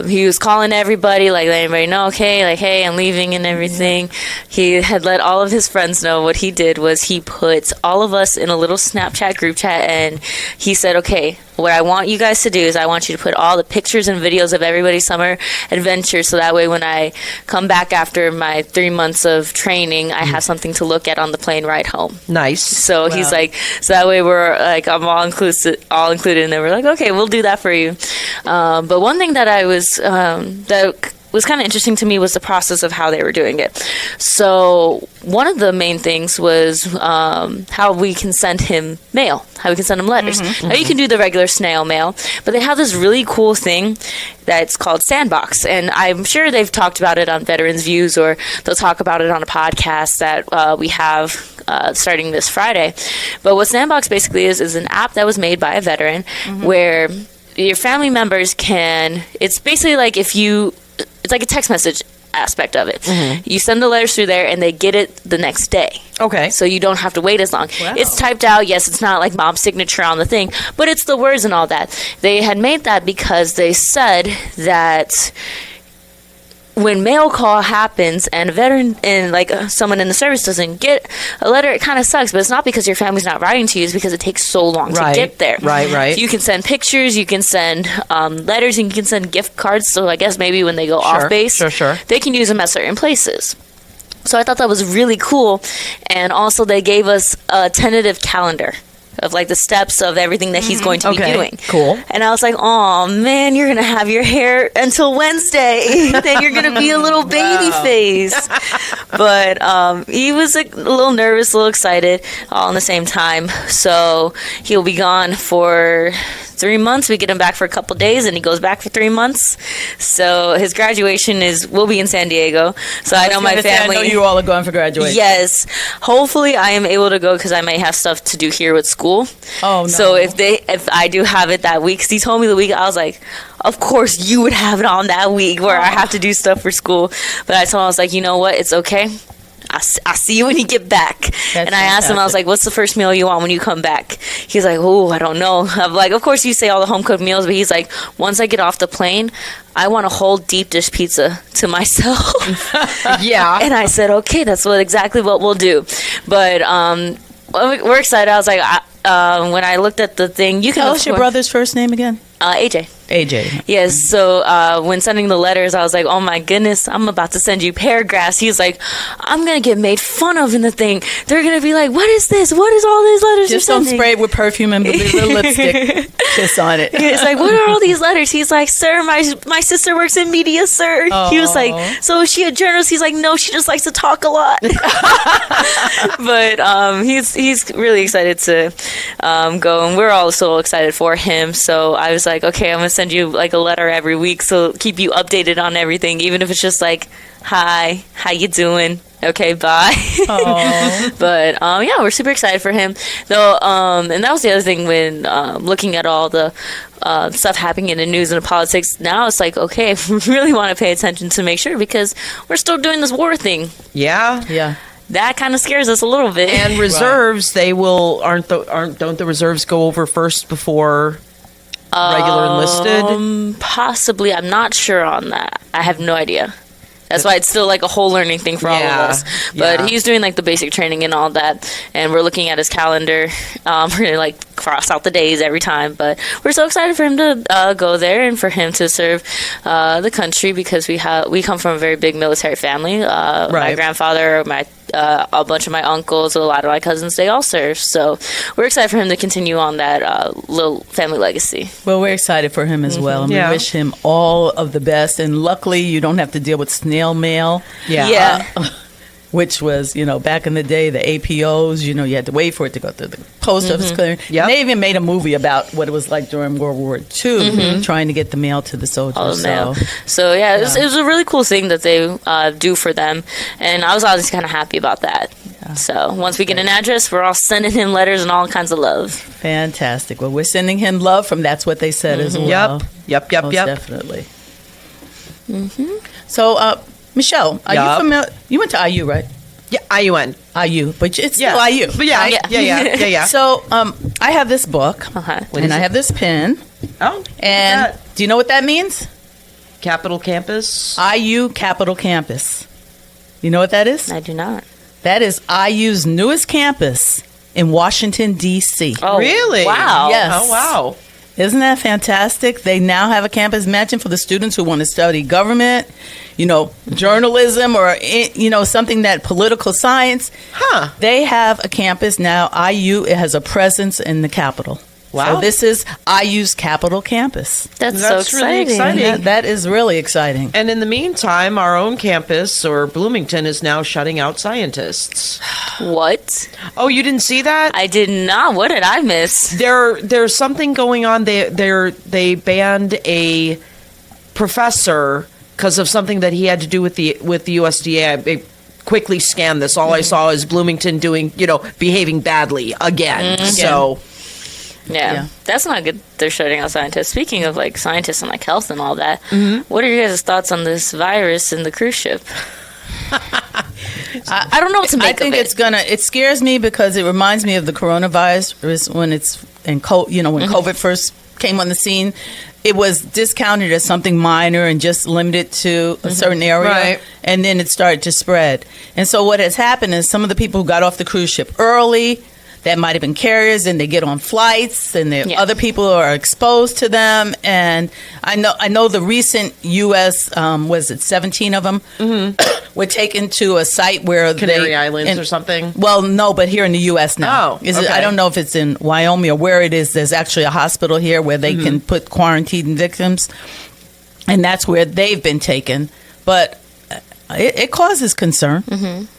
he was calling everybody, like, letting everybody know, okay, like, hey, I'm leaving and everything. He had let all of his friends know. What he did was he put all of us in a little Snapchat group chat, and he said, okay, what I want you guys to do is I want you to put all the pictures and videos of everybody's summer adventures, so that way when I come back after my 3 months of training, I have something to look at on the plane ride home. Nice. So he's like, so that way we're like, I'm all included, and then we're like, okay, we'll do that for you. But one thing that I was that was kind of interesting to me was the process of how they were doing it. So one of the main things was how we can send him mail, how we can send him letters. Now you can do the regular snail mail, but they have this really cool thing that's called Sandbox, and I'm sure they've talked about it on Veterans Views, or they'll talk about it on a podcast that we have starting this Friday. But what Sandbox basically is an app that was made by a veteran where your family members can, it's basically like it's like a text message aspect of it. You send the letters through there and they get it the next day. Okay. So you don't have to wait as long. Wow. It's typed out. Yes, it's not like mom's signature on the thing, but it's the words and all that. They had made that because they said that when mail call happens and a veteran and like someone in the service doesn't get a letter, it kind of sucks, but it's not because your family's not writing to you, it's because it takes so long to get there. Right. So you can send pictures, you can send letters, and you can send gift cards. So I guess maybe when they go off base, they can use them at certain places. So I thought that was really cool. And also they gave us a tentative calendar of like the steps of everything that he's going to be doing. Cool. And I was like, oh man, you're going to have your hair until Wednesday. Then you're going to be a little baby face. But he was a little nervous, a little excited all in the same time. So he'll be gone for 3 months. We get him back for a couple days and he goes back for 3 months. So his graduation will be in San Diego. So I know my family. I know you all are going for graduation. Yes. Hopefully I am able to go because I may have stuff to do here with school. Oh, no. So if I do have it that week, because he told me the week, I was like, of course you would have it on that week where I have to do stuff for school. But I told him, I was like, you know what? It's okay. I see you when you get back. And I asked him, I was like, what's the first meal you want when you come back? He's like, oh, I don't know. I'm like, of course you say all the home cooked meals, but he's like, once I get off the plane, I want a whole deep dish pizza to myself. Yeah. And I said, okay, that's exactly what we'll do. But we're excited. I was like, when I looked at the thing, you can tell us your brother's first name again. AJ. AJ. Yes. So when sending the letters, I was like, oh my goodness, I'm about to send you paragraphs. He's like, I'm going to get made fun of in the thing. They're going to be like, what is this? What is all these letters Just you're don't sending? spray it with perfume and little lipstick. Kiss on it. He's like, what are all these letters? He's like, sir, my sister works in media, sir. He was like, so is she a journalist? He's like, no, she just likes to talk a lot. But he's really excited to go, and we're all so excited for him. So I was like, okay, I'm going to send you like a letter every week, so keep you updated on everything, even if it's just like, hi, how you doing? Okay, bye. But yeah, we're super excited for him though. And that was the other thing when looking at all the stuff happening in the news and the politics. Now it's like, okay, we really want to pay attention to make sure, because we're still doing this war thing. Yeah. That kind of scares us a little bit. And reserves, they will don't the reserves go over first before regular enlisted? Possibly. I'm not sure on that. I have no idea. That's why it's still like a whole learning thing for all of us. But he's doing like the basic training and all that, and we're looking at his calendar. We're gonna like cross out the days every time, but we're so excited for him to go there and for him to serve the country, because we come from a very big military family. My grandfather, a bunch of my uncles, a lot of my cousins, they all serve. So we're excited for him to continue on that little family legacy. Well, we're excited for him as well, and we wish him all of the best. And luckily, you don't have to deal with snail mail. Which was, back in the day, the APOs, you had to wait for it to go through the post office clearing. Yep. They even made a movie about what it was like during World War II, trying to get the mail to the soldiers. So yeah, it was a really cool thing that they do for them. And I was always kind of happy about that. Yeah. So once we get an address, we're all sending him letters and all kinds of love. Fantastic. Well, we're sending him love from That's What They Said as well. Yep. Most definitely. So, Michelle, are you familiar? You went to IU, right? Yeah, IUN. IU, but it's still IU. But yeah. So, I have this book, and I have this pen. Oh, and do you know what that means? Capital Campus? IU Capital Campus. You know what that is? I do not. That is IU's newest campus in Washington, D.C. Oh, really? Wow. Yes. Oh, wow. Isn't that fantastic? They now have a campus matching for the students who want to study government, journalism, or, something that political science. They have a campus now. IU, it has a presence in the Capitol. Wow. So this is IU's Capital Campus. That's so exciting. Really exciting. That is really exciting. And in the meantime, our own campus, or Bloomington, is now shutting out scientists. What? Oh, you didn't see that? I did not. What did I miss? There's something going on. They banned a professor because of something that he had to do with the USDA. I quickly scanned this. All I saw is Bloomington behaving badly again. So. Yeah. That's not good. They're shutting out scientists. Speaking of like scientists and like health and all that, what are your guys' thoughts on this virus in the cruise ship? I don't know what to make I think of it. it's it scares me because it reminds me of the coronavirus when when COVID first came on the scene. It was discounted as something minor and just limited to a certain area. Right. And then it started to spread. And so what has happened is some of the people who got off the cruise ship early, that might have been carriers, and they get on flights, and other people are exposed to them. And I know the recent U.S. Was it 17 of them were taken to a site where Canary Islands or something. Well, no, but here in the U.S. now. Oh, okay. I don't know if it's in Wyoming or where it is. There's actually a hospital here where they can put quarantined victims, and that's where they've been taken. But it causes concern.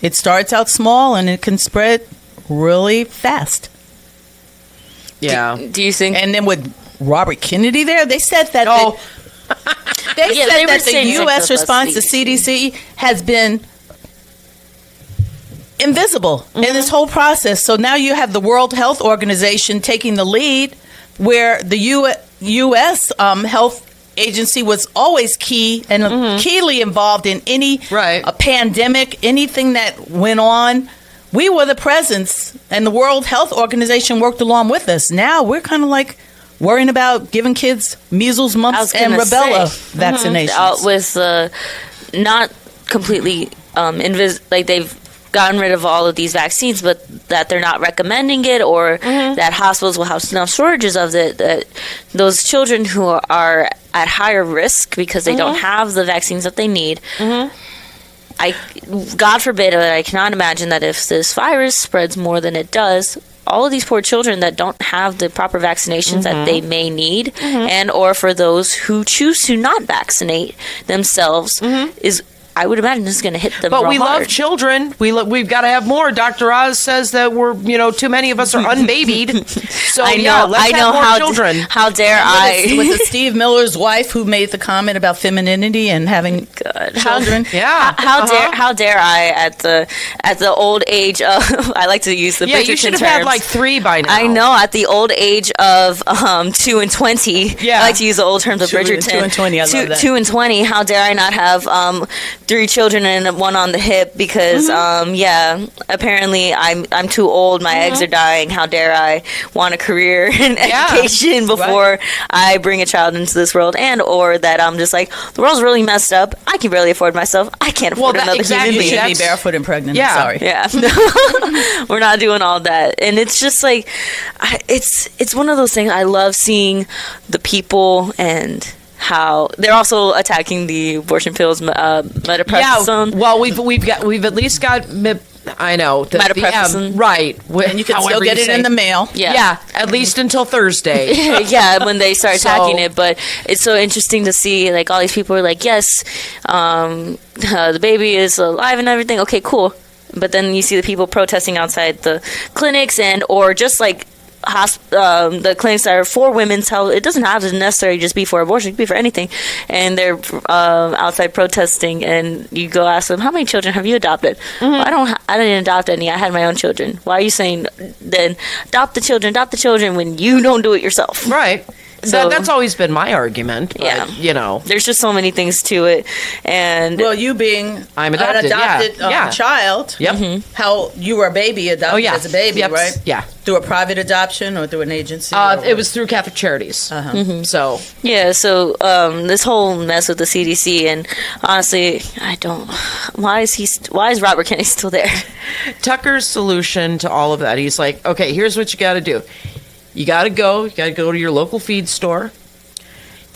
It starts out small and it can spread really fast. Yeah. Do you think? And then with Robert Kennedy there, they said that. They said they were that the saying U.S. something about response to CDC has been invisible in this whole process. So now you have the World Health Organization taking the lead, where the U.S. Health Agency was always key and keenly involved in any a pandemic, anything that went on. We were the presence, and the World Health Organization worked along with us. Now we're kind of like worrying about giving kids measles, mumps, and rubella vaccinations. With not completely like they've gotten rid of all of these vaccines, but that they're not recommending it, or that hospitals will have enough shortages of it, that those children who are at higher risk because they don't have the vaccines that they need. God forbid, I cannot imagine that if this virus spreads more than it does, all of these poor children that don't have the proper vaccinations that they may need, and or for those who choose to not vaccinate themselves, I would imagine this is going to hit them. But real we hard. love children. We've got to have more. Dr. Oz says that we're too many of us are unbabied. So I know. let's have more children. How dare I? Was it Steve Miller's wife who made the comment about femininity and having children? How dare I at the old age of I like to use the Bridgerton you should have terms. had like 3 by now. I know, at the old age of 2 and 20. I like to use the old terms of Bridgerton. 2 and 20. I love that. 2 and 20. How dare I not have 3 children and 1 on the hip because apparently I'm too old. My eggs are dying. How dare I want a career in education before I bring a child into this world, and or that I'm just like, the world's really messed up. I can barely afford myself. I can't afford another human being. You should be barefoot and pregnant. Yeah. Sorry. Yeah. We're not doing all that. And it's just like, it's one of those things. I love seeing the people and how they're also attacking the abortion pills, metapressone. Yeah, well, we've at least got I know metapressone, right? And you can still get it in the mail. Yeah, at least until Thursday. Yeah, when they start attacking it. But it's so interesting to see, like, all these people are like, yes, the baby is alive and everything. Okay, cool. But then you see the people protesting outside the clinics or just like the clinics that are for women's health. It doesn't have to necessarily just be for abortion. It could be for anything. And they're outside protesting, and you go ask them, how many children have you adopted? Well, I didn't adopt any. I had my own children. Why are you saying then adopt the children when you don't do it yourself? Right. So that's always been my argument. But, there's just so many things to it. And you being I'm an adopted, adopted child, how you were a baby adopted as a baby, right? Yeah. Through a private adoption or through an agency? It was through Catholic Charities. So this whole mess with the CDC, and honestly, I don't. Why is Robert Kennedy still there? Tucker's solution to all of that, he's like, okay, here's what you got to do. You got to go to your local feed store.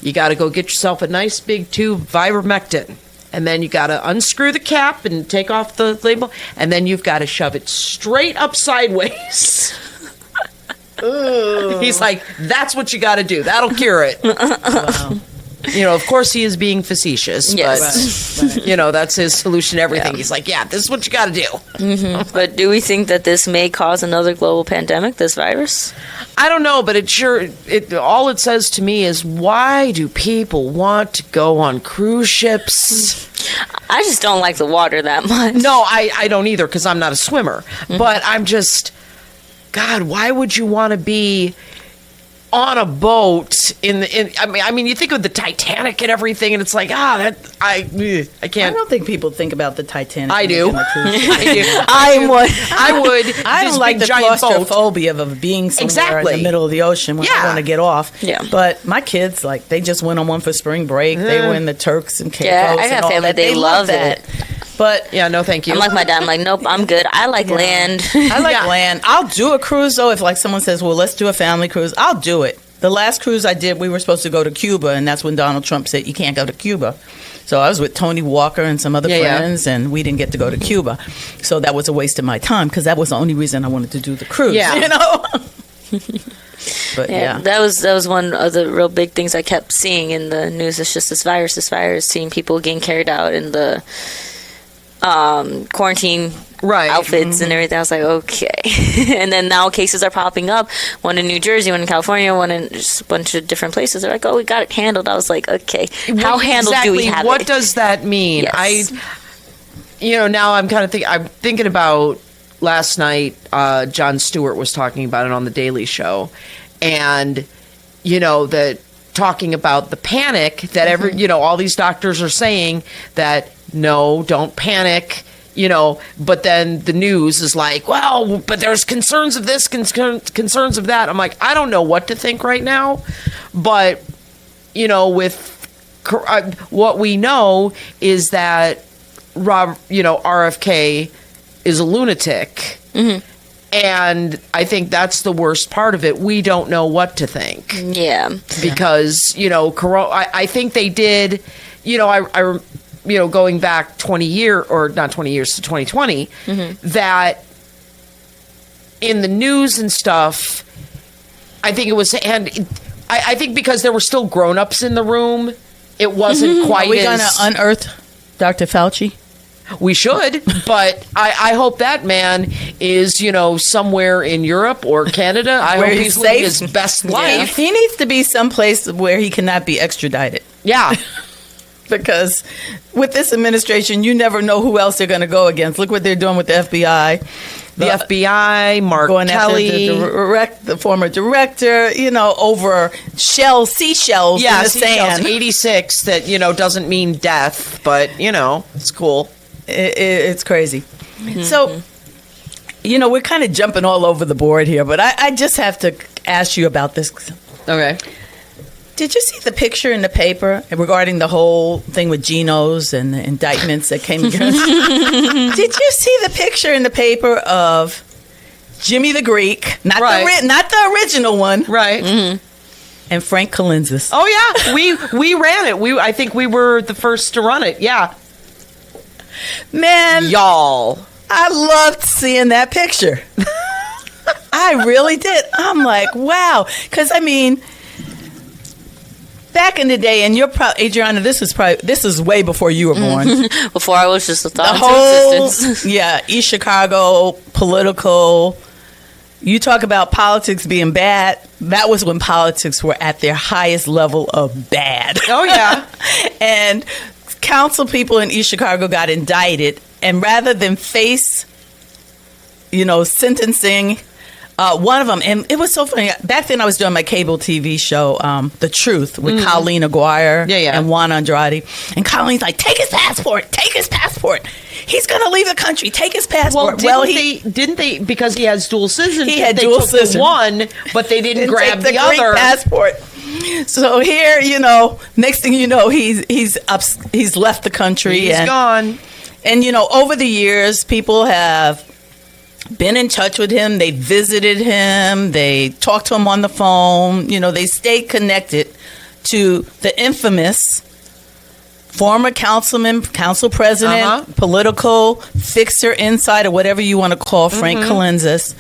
You got to go get yourself a nice big tube of ivermectin. And then you got to unscrew the cap and take off the label. And then you've got to shove it straight up sideways. He's like, that's what you got to do. That'll cure it. Wow. Of course he is being facetious, but that's his solution to everything. He's like, yeah, this is what you got to do. But do we think that this may cause another global pandemic, this virus? I don't know, but all it says to me is, why do people want to go on cruise ships? I just don't like the water that much. No, I don't either, because I'm not a swimmer. But I'm just, God, why would you want to be on a boat I mean, you think of the Titanic and everything, and it's like, I can't. I don't think people think about the Titanic. I do. I would. I don't like the giant claustrophobia of being somewhere in the middle of the ocean when I want to get off. Yeah. But my kids, like, they just went on one for spring break. They were in the Turks and Caicos. Yeah, I got family. They love that. it. But yeah, no, thank you. I'm like my dad. I'm like, nope, I'm good. I like land. I like land. I'll do a cruise though. If like someone says, well, let's do a family cruise, I'll do it. The last cruise I did, we were supposed to go to Cuba, and that's when Donald Trump said you can't go to Cuba. So I was with Tony Walker and some other friends, and we didn't get to go to Cuba. So that was a waste of my time because that was the only reason I wanted to do the cruise. Yeah. You know. But that was one of the real big things I kept seeing in the news. It's just this virus, seeing people getting carried out in the quarantine outfits and everything. I was like, okay. And then now cases are popping up. One in New Jersey, one in California, one in just a bunch of different places. They're like, oh, we got it handled. I was like, okay, how handled do we have what it? Does that mean? Yes. Now I'm kind of I'm thinking about last night. Jon Stewart was talking about it on the Daily Show, and that talking about the panic that all these doctors are saying that no, don't panic. But then the news is like, well, but there's concerns of this, concerns of that. I'm like, I don't know what to think right now. But, with what we know is that RFK is a lunatic. Mm-hmm. And I think that's the worst part of it. We don't know what to think. Yeah. Because, I think they did, going back 20 years, or not 20 years to 2020, mm-hmm. that in the news and stuff, I think it was, and I think because there were still grown-ups in the room, it wasn't quite Are we going to unearth Dr. Fauci? We should, but I hope that man is, somewhere in Europe or Canada. I hope he's living his best life. He needs to be someplace where he cannot be extradited. Yeah. Because with this administration, you never know who else they're going to go against. Look what they're doing with the FBI. The FBI, Mark Kelly. After the former director, over seashells in the sand. 86 that, doesn't mean death, but, it's cool. It's crazy. Mm-hmm. So, we're kind of jumping all over the board here, but I just have to ask you about this. Okay. Did you see the picture in the paper regarding the whole thing with Genos and the indictments that came against? Did you see the picture in the paper of Jimmy the Greek, not the original one, right? Mm-hmm. And Frank Colensis? Oh yeah, we ran it. I think we were the first to run it. Yeah, man, y'all, I loved seeing that picture. I really did. I'm like, wow, because back in the day, and Adriana, this is way before you were born. Before I was just a thought the whole, existence. Yeah, East Chicago, political. You talk about politics being bad. That was when politics were at their highest level of bad. Oh, yeah. And council people in East Chicago got indicted, and rather than face, sentencing, one of them, and it was so funny. Back then, I was doing my cable TV show, The Truth, with Colleen Aguirre and Juan Andrade. And Colleen's like, take his passport. Take his passport. He's going to leave the country. Take his passport. Didn't they, because he has dual citizenship, he had dual citizenship. One, but they didn't grab the other. Greek passport. So here, next thing you know, he's left the country. He's gone. And, over the years, people have been in touch with him. They visited him. They talked to him on the phone. They stayed connected to the infamous former council president, political fixer, insider, whatever you want to call Frank Colensis.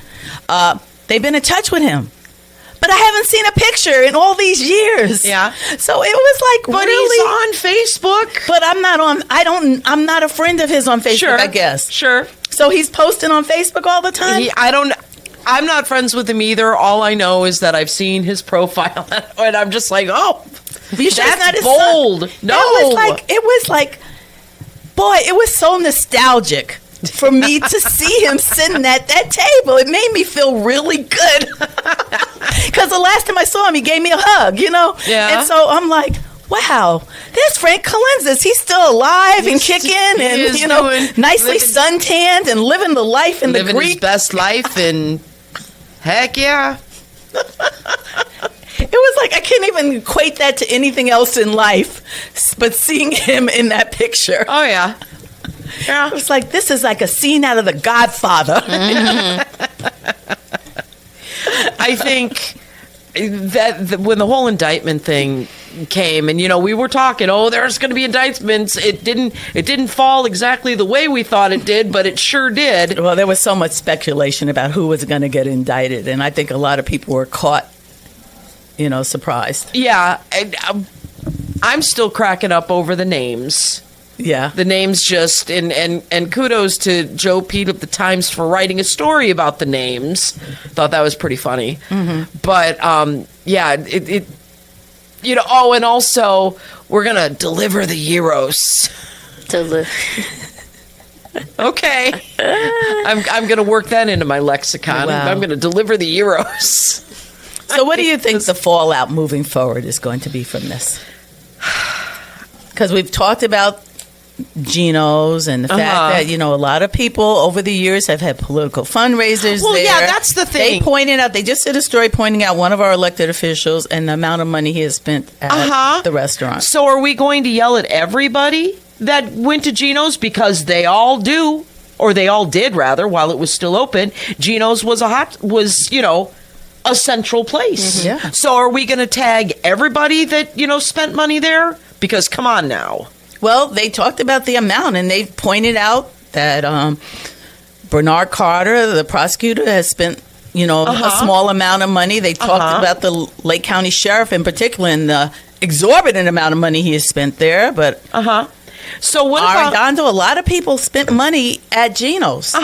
They've been in touch with him. But I haven't seen a picture in all these years. Yeah. So it was like, but really? He's on Facebook. But I'm not a friend of his on Facebook, sure. I guess. Sure. So he's posting on Facebook all the time? I'm not friends with him either. All I know is that I've seen his profile, and I'm just like, oh, you sure that's not his bold. Son? No. It was like, boy, it was so nostalgic for me to see him sitting at that table. It made me feel really good. Because the last time I saw him, he gave me a hug, Yeah. And so I'm like, wow, there's Frank Colenzis. He's still alive and kicking and, nicely suntanned and living the life in the living his Greek. best life, and heck yeah. It was like, I can't even equate that to anything else in life, but seeing him in that picture. Oh, yeah. Yeah. It was like, this is like a scene out of The Godfather. I think that when the whole indictment thing came, and we were talking, there's going to be indictments. It didn't fall exactly the way we thought it did, but it sure did. Well, there was so much speculation about who was going to get indicted, and I think a lot of people were caught, surprised. Yeah, I'm still cracking up over the names. Yeah, the names just and kudos to Joe Pete of the Times for writing a story about the names. Thought that was pretty funny. Mm-hmm. But yeah, and also we're gonna deliver the Euros. Okay, I'm gonna work that into my lexicon. Wow. I'm gonna deliver the Euros. So, what do you think the fallout moving forward is going to be from this? Because we've talked about Geno's and the fact that, a lot of people over the years have had political fundraisers. Well, there. yeah, that's the thing. They just did a story pointing out one of our elected officials and the amount of money he has spent at the restaurant. So are we going to yell at everybody that went to Geno's? Because they all do, or they all did rather, while it was still open. Geno's was a central place. Mm-hmm. Yeah. So are we going to tag everybody that, spent money there? Because come on now. Well, they talked about the amount, and they pointed out that Bernard Carter, the prosecutor, has spent, a small amount of money. They talked about the Lake County Sheriff in particular and the exorbitant amount of money he has spent there. But so what about Arredondo? A lot of people spent money at Geno's.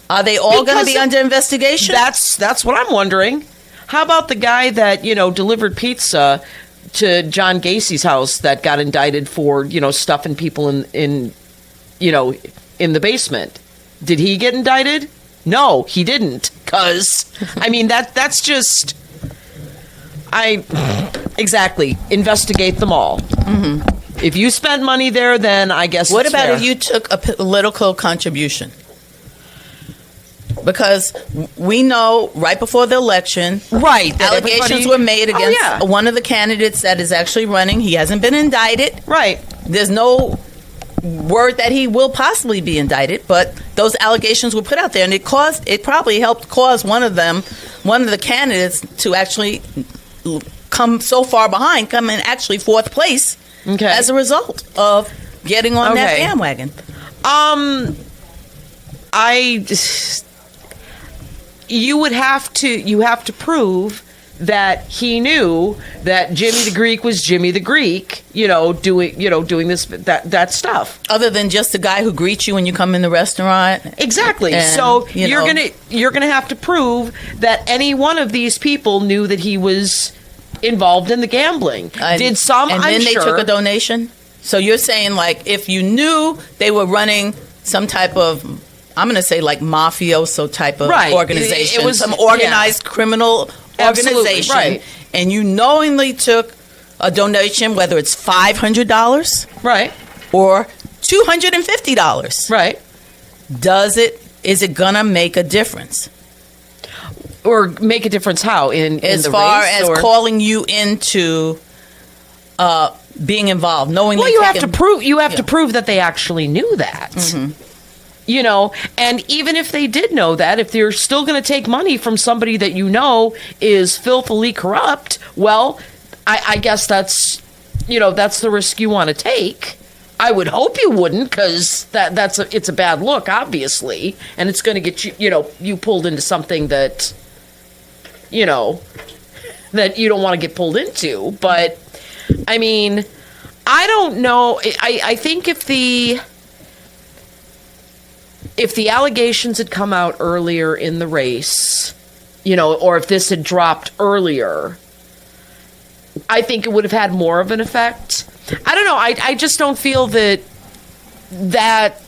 Are they all going to be under investigation? That's what I'm wondering. How about the guy that, delivered pizza to John Gacy's house that got indicted for, stuffing people in the basement? Did he get indicted? No, he didn't. Because, that's just... Exactly. Investigate them all. Mm-hmm. If you spent money there, then I guess What it's about fair. if you took a political contribution? Because we know right before the election, allegations were made against one of the candidates that is actually running. He hasn't been indicted. Right. There's no word that he will possibly be indicted, but those allegations were put out there, and it probably helped cause one of the candidates to actually come so far behind, come in actually fourth place as a result of getting on that bandwagon. You have to prove that he knew that Jimmy the Greek was Jimmy the Greek, doing this that stuff. Other than just the guy who greets you when you come in the restaurant. Exactly. And, so you're gonna have to prove that any one of these people knew that he was involved in the gambling. Did some? And then they took a donation. So you're saying, like, if you knew they were running some type of, I'm going to say, like, mafioso type of organization. It was some organized criminal organization. Right. And you knowingly took a donation, whether it's $500 right, or $250. Right. Is it going to make a difference? Or make a difference how? In as the far race, as or? calling you into being involved, knowing. Well, you have to prove that they actually knew that. Mm-hmm. And even if they did know that, if they're still going to take money from somebody that is filthily corrupt, well, I guess that's the risk you want to take. I would hope you wouldn't, because it's a bad look, obviously, and it's going to get you pulled into something that that you don't want to get pulled into. But I mean, I don't know. I think if the allegations had come out earlier in the race, or if this had dropped earlier, I think it would have had more of an effect. I don't know. I just don't feel that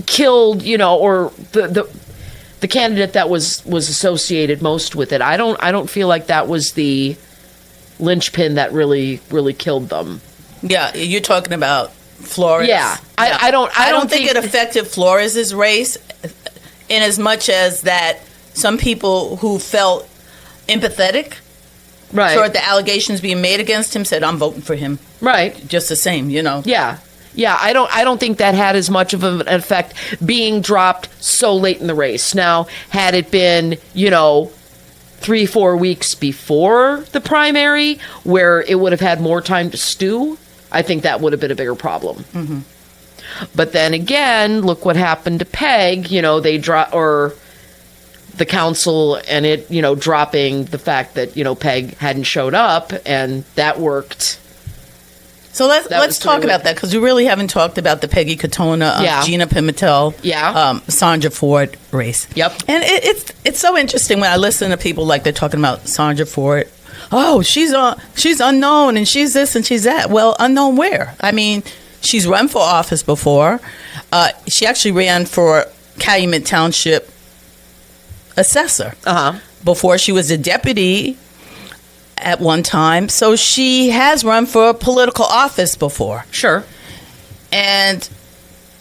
killed, or the candidate that was associated most with it. I don't feel like that was the linchpin that really killed them. Yeah, you're talking about Flores. Yeah, I don't think it affected Flores' race in as much as that some people who felt empathetic toward the allegations being made against him said, I'm voting for him. Right. Just the same, you know. Yeah. Yeah, I don't think that had as much of an effect being dropped so late in the race. Now, had it been, 3-4 weeks before the primary, where it would have had more time to stew, I think that would have been a bigger problem. Mm-hmm. But then again, look what happened to Peg. They or the council and it, dropping the fact that Peg hadn't showed up, and that worked. So let's talk about that, because we really haven't talked about the Peggy Katona, Gina Pimentel, Sandra Ford race. Yep. And it's so interesting when I listen to people like they're talking about Sandra Ford. Oh, she's unknown and she's this and she's that. Well, unknown where? I mean, she's run for office before. She actually ran for Calumet Township assessor before she was a deputy at one time. So she has run for political office before. Sure. And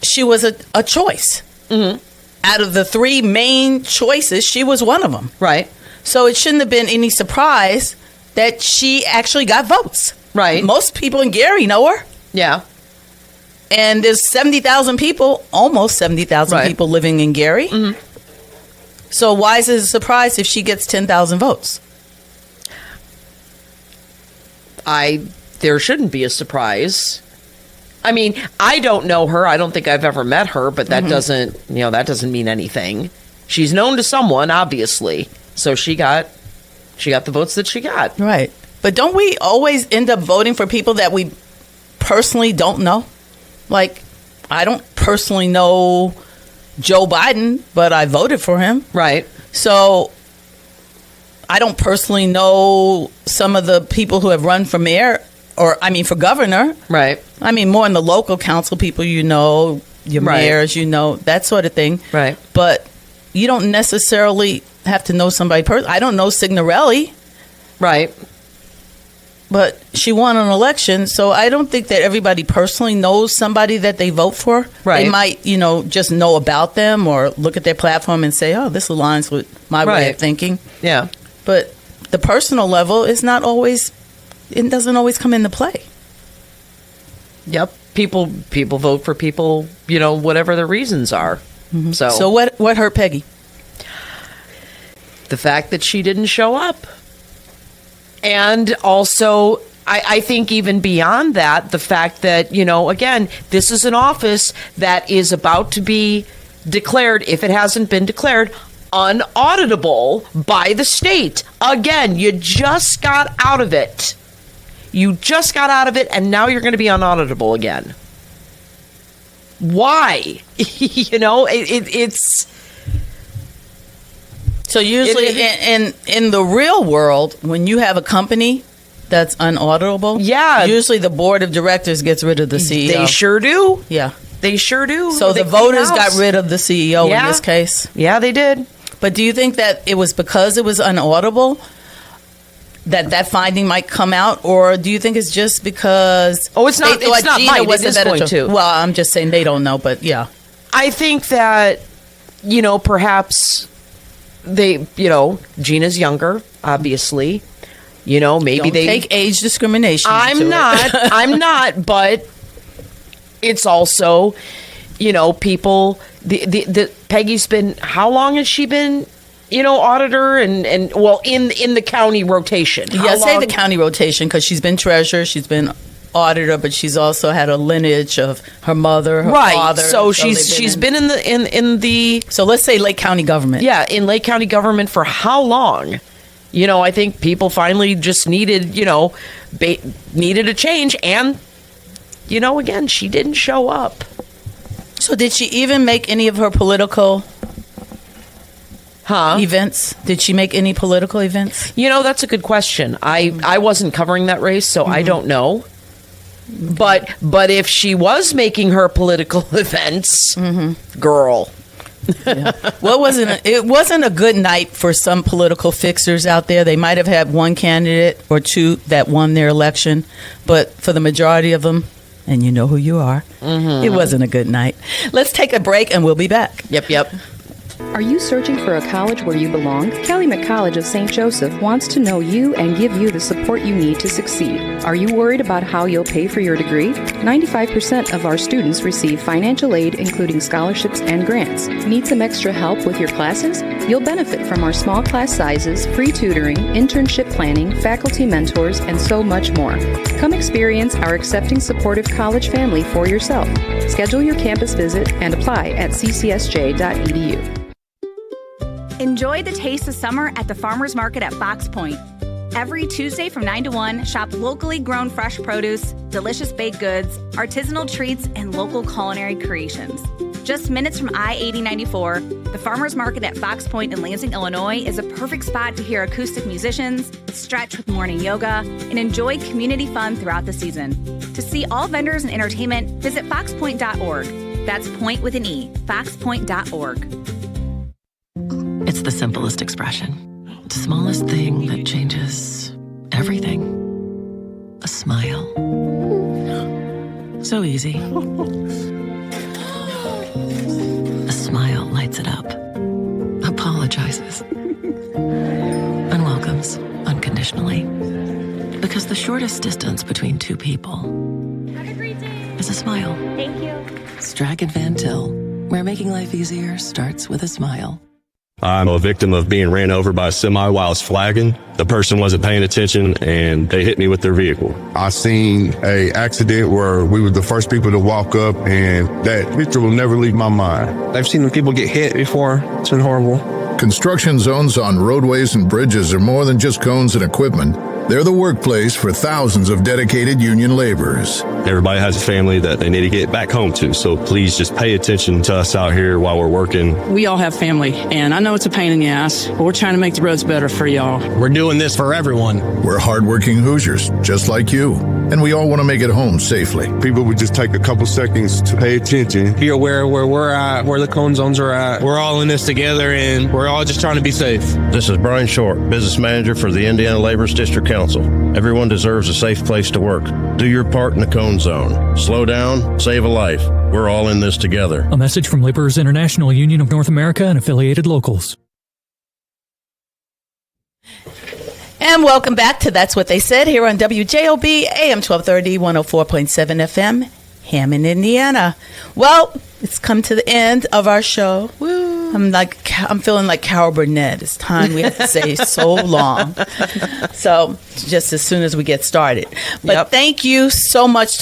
she was a choice. Mm-hmm. Out of the three main choices, she was one of them. Right. So it shouldn't have been any surprise that she actually got votes. Right. Most people in Gary know her. Yeah. And there's 70,000 people, almost 70,000 people living in Gary. Mm-hmm. So why is it a surprise if she gets 10,000 votes? There shouldn't be a surprise. I mean, I don't know her. I don't think I've ever met her, but that doesn't mean anything. She's known to someone, obviously. So she got the votes that she got. Right. But don't we always end up voting for people that we personally don't know? Like, I don't personally know Joe Biden, but I voted for him. Right. So I don't personally know some of the people who have run for mayor, for governor. Right. I mean, more in the local council people, your mayors, that sort of thing. Right. But you don't necessarily have to know somebody personally. I don't know Signorelli. Right. But she won an election, so I don't think that everybody personally knows somebody that they vote for. Right. They might, just know about them or look at their platform and say, oh, this aligns with my way of thinking. Yeah. But the personal level is not always, it doesn't always come into play. Yep. People vote for people, whatever their reasons are. Mm-hmm. So what hurt Peggy? The fact that she didn't show up. And also, I think even beyond that, the fact that, again, this is an office that is about to be declared, if it hasn't been declared, unauditable by the state. Again, you just got out of it. And now you're going to be unauditable again. Why? It's... So usually in the real world, when you have a company that's unauditable, usually the board of directors gets rid of the CEO. They sure do. Yeah. They sure do. So the voters got rid of the CEO in this case. Yeah, they did. But do you think that it was because it was unauditable that finding might come out, or do you think it's just because it's not Gina wasn't at this point too? Well, I'm just saying they don't know, but yeah. I think that perhaps they, Gina's younger, obviously. Maybe don't they take age discrimination. I'm not, but it's also, people. The Peggy's been. How long has she been? Auditor and in the county rotation. Yeah, say the county rotation because she's been treasurer, she's been auditor, but she's also had a lineage of her mother, her father. So she's been in the. So let's say Lake County government. Yeah, in Lake County government for how long? I think people finally just needed a change, and again, she didn't show up. So did she even make any of her political events? Did she make any political events? That's a good question. I wasn't covering that race, so I don't know. But if she was making her political events, girl. Well, it wasn't a good night for some political fixers out there. They might have had one candidate or two that won their election, but for the majority of them, and you know who you are, it wasn't a good night. Let's take a break and we'll be back. Yep. Are you searching for a college where you belong? Calumet College of St. Joseph wants to know you and give you the support you need to succeed. Are you worried about how you'll pay for your degree? 95% of our students receive financial aid, including scholarships and grants. Need some extra help with your classes? You'll benefit from our small class sizes, free tutoring, internship planning, faculty mentors, and so much more. Come experience our accepting, supportive college family for yourself. Schedule your campus visit and apply at ccsj.edu. Enjoy the taste of summer at the Farmers Market at Fox Point. Every Tuesday from 9 to 1, shop locally grown fresh produce, delicious baked goods, artisanal treats, and local culinary creations. Just minutes from I-8094, the Farmers Market at Fox Point in Lansing, Illinois is a perfect spot to hear acoustic musicians, stretch with morning yoga, and enjoy community fun throughout the season. To see all vendors and entertainment, visit foxpoint.org. That's point with an E, foxpoint.org. It's the simplest expression. The smallest thing that changes everything. A smile. So easy. A smile lights it up. Apologizes. And welcomes unconditionally. Because the shortest distance between two people is a smile. Thank you. Strachan Van Til, where making life easier starts with a smile. I'm a victim of being ran over by a semi while I was flagging. The person wasn't paying attention and they hit me with their vehicle. I seen a accident where we were the first people to walk up, and that picture will never leave my mind. I've seen people get hit before. It's been horrible. Construction zones on roadways and bridges are more than just cones and equipment. They're the workplace for thousands of dedicated union laborers. Everybody has a family that they need to get back home to, so please just pay attention to us out here while we're working. We all have family, and I know it's a pain in the ass, but we're trying to make the roads better for y'all. We're doing this for everyone. We're hardworking Hoosiers, just like you, and we all want to make it home safely. People would just take a couple seconds to pay attention. Be aware where we're at, where the cone zones are at. We're all in this together, and we're all just trying to be safe. This is Brian Short, Business Manager for the Indiana Laborers District Council. Everyone deserves a safe place to work. Do your part in the cone zone. Slow down, save a life. We're all in this together. A message from Laborers International Union of North America and affiliated locals. And welcome back to That's What They Said here on WJOB AM 1230, 104.7 FM, Hammond, Indiana. Well, it's come to the end of our show. Woo. I'm feeling like Carol Burnett. It's time. We have to say so long. So just as soon as we get started. But thank you so much